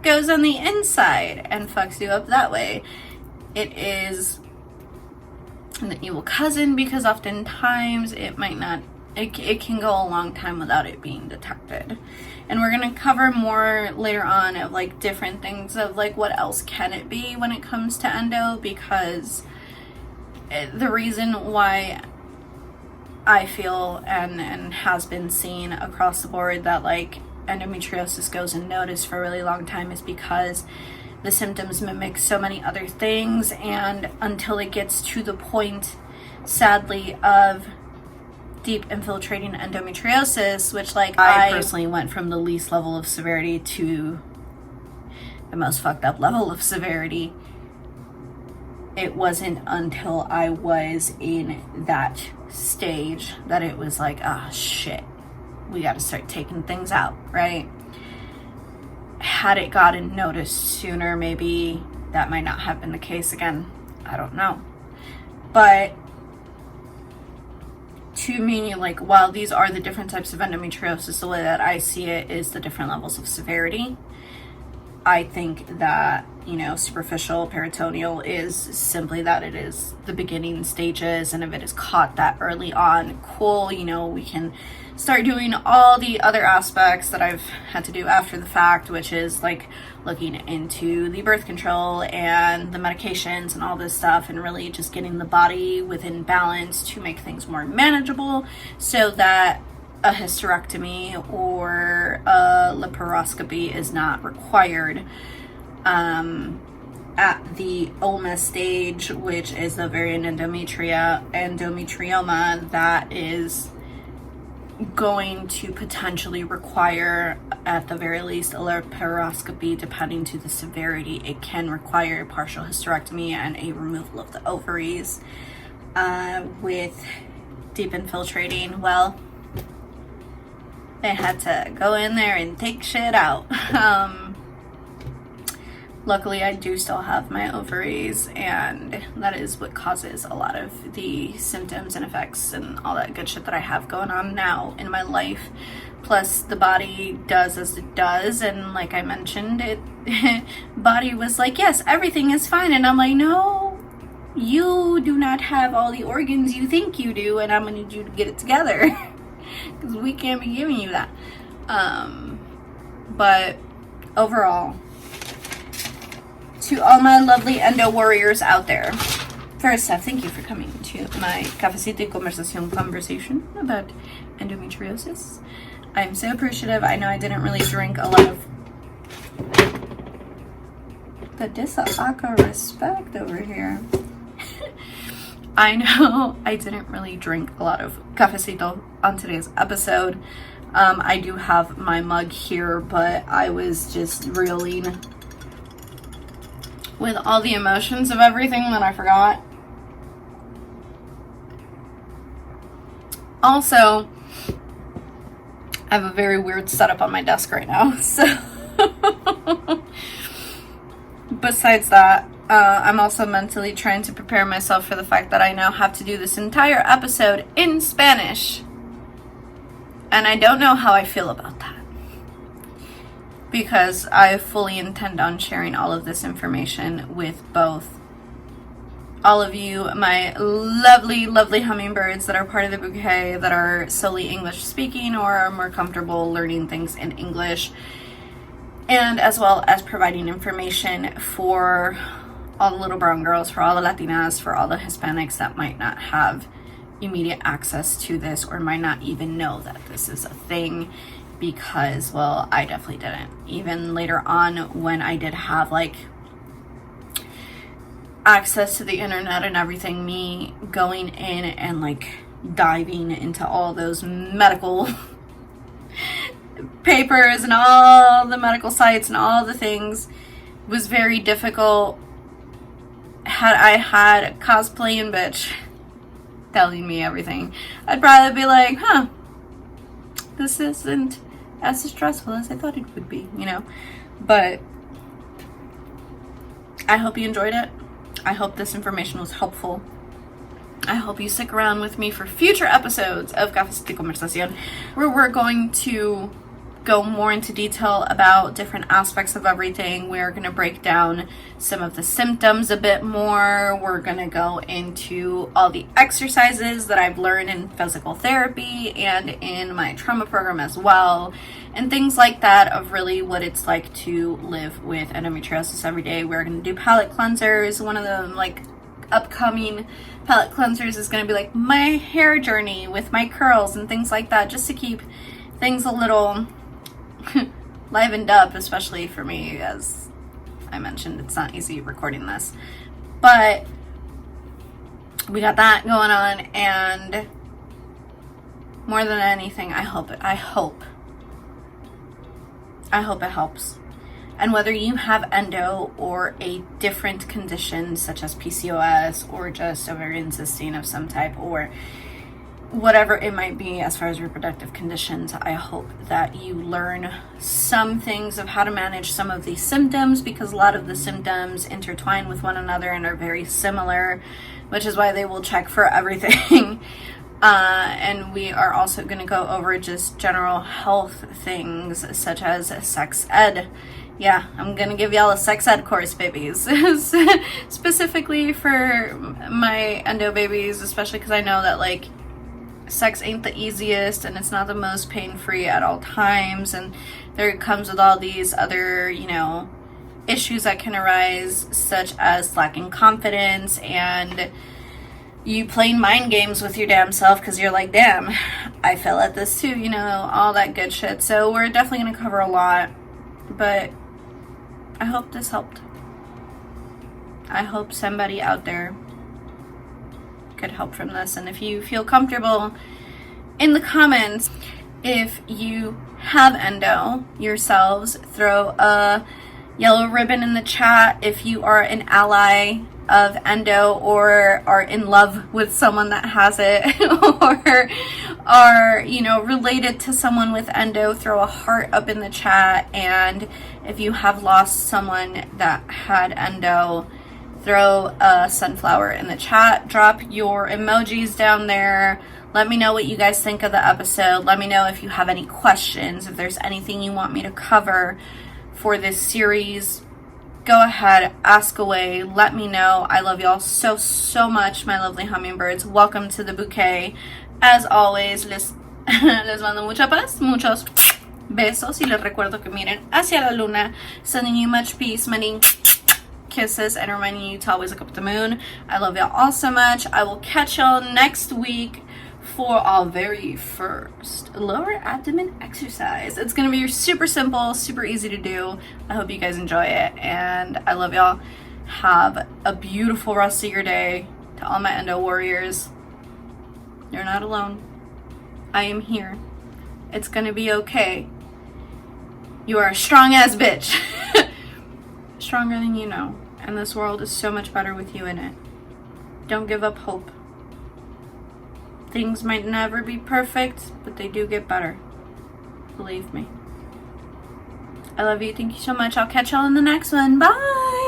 goes on the inside and fucks you up that way. It is the evil cousin because oftentimes it might not, it can go a long time without it being detected. And we're going to cover more later on of like different things of like what else can it be when it comes to endo, because the reason why I feel and has been seen across the board that like endometriosis goes unnoticed for a really long time is because the symptoms mimic so many other things, and until it gets to the point, sadly, of deep infiltrating endometriosis, which like I personally went from the least level of severity to the most fucked up level of severity. It wasn't until I was in that stage that it was like, ah, shit, we got to start taking things out, right? Had it gotten noticed sooner, maybe that might not have been the case again. I don't know. But to me, like, while these are the different types of endometriosis, the way that I see it is the different levels of severity. I think that, you know, superficial peritoneal is simply that it is the beginning stages, and if it is caught that early on, cool, you know, we can start doing all the other aspects that I've had to do after the fact, which is like looking into the birth control and the medications and all this stuff, and really just getting the body within balance to make things more manageable so that a hysterectomy or a laparoscopy is not required at the ulna stage, which is the variant endometrioma that is going to potentially require, at the very least, a laparoscopy. Depending to the severity, it can require partial hysterectomy and a removal of the ovaries. With deep infiltrating, well, they had to go in there and take shit out. Luckily, I do still have my ovaries, and that is what causes a lot of the symptoms and effects and all that good shit that I have going on now in my life. Plus, the body does as it does, and like I mentioned, it body was like, yes, everything is fine, and I'm like, no, you do not have all the organs you think you do, and I'm gonna need you to get it together. Because we can't be giving you that. But overall, to all my lovely endo warriors out there, first off, thank you for coming to my Cafecito y Conversación conversation about endometriosis. I'm so appreciative. I know I didn't really drink a lot of the Disa respect over here. I know I didn't really drink a lot of cafecito on today's episode. I do have my mug here, but I was just reeling with all the emotions of everything that I forgot. Also, I have a very weird setup on my desk right now, so besides that, I'm also mentally trying to prepare myself for the fact that I now have to do this entire episode in Spanish. And I don't know how I feel about that, because I fully intend on sharing all of this information with both all of you, my lovely, lovely hummingbirds that are part of the bouquet, that are solely English speaking or are more comfortable learning things in English, and as well as providing information for all the little brown girls, for all the Latinas, for all the Hispanics that might not have immediate access to this or might not even know that this is a thing, because, well, I definitely didn't. Even later on, when I did have like access to the internet and everything, me going in and like diving into all those medical papers and all the medical sites and all the things was very difficult. Had I had a cosplaying bitch telling me everything, I'd probably be like, huh, this isn't as stressful as I thought it would be, you know? But I hope you enjoyed it. I hope this information was helpful. I hope you stick around with me for future episodes of Cafecito y Conversación, where we're going to go more into detail about different aspects of everything. We're going to break down some of the symptoms a bit more. We're going to go into all the exercises that I've learned in physical therapy and in my trauma program as well, and things like that, of really what it's like to live with endometriosis every day. We're going to do palette cleansers. One of the like upcoming palette cleansers is going to be like my hair journey with my curls and things like that, just to keep things a little livened up, especially for me. As I mentioned, it's not easy recording this, but we got that going on. And more than anything, I hope it helps. And whether you have endo or a different condition such as PCOS or just ovarian cystine of some type or whatever it might be as far as reproductive conditions, I hope that you learn some things of how to manage some of these symptoms, because a lot of the symptoms intertwine with one another and are very similar, which is why they will check for everything. And we are also going to go over just general health things such as sex ed. Yeah, I'm going to give y'all a sex ed course, babies. Specifically for my endo babies, especially because I know that, like, sex ain't the easiest and it's not the most pain-free at all times. And there comes with all these other, you know, issues that can arise, such as lacking confidence and you playing mind games with your damn self because you're like, damn, I fell at this too, you know, all that good shit. So we're definitely going to cover a lot, but I hope this helped. I hope somebody out there could help from this. And if you feel comfortable, in the comments, if you have endo yourselves, throw a yellow ribbon in the chat if you are an ally of endo or are in love with someone that has it or are, you know, related to someone with endo. Throw a heart up in the chat. And if you have lost someone that had endo, throw a sunflower in the chat. Drop your emojis down there. Let me know what you guys think of the episode. Let me know if you have any questions, if there's anything you want me to cover for this series. Go ahead, ask away, let me know. I love y'all so, so much, my lovely hummingbirds. Welcome to the bouquet. As always, les mando mucha paz, muchos besos, y les recuerdo que miren hacia la luna, sending you much peace, many kisses, and reminding you to always look up at the moon. I love y'all all so much. I will catch y'all next week for our very first lower abdomen exercise. It's gonna be super simple, super easy to do. I hope you guys enjoy it, and I love y'all. Have a beautiful rest of your day. To all my endo warriors, you're not alone. I am here. It's gonna be okay. You are a strong ass bitch. Stronger than you know, and this world is so much better with you in it. Don't give up hope. Things might never be perfect, but they do get better. Believe me. I love you. Thank you so much. I'll catch y'all in the next one. Bye!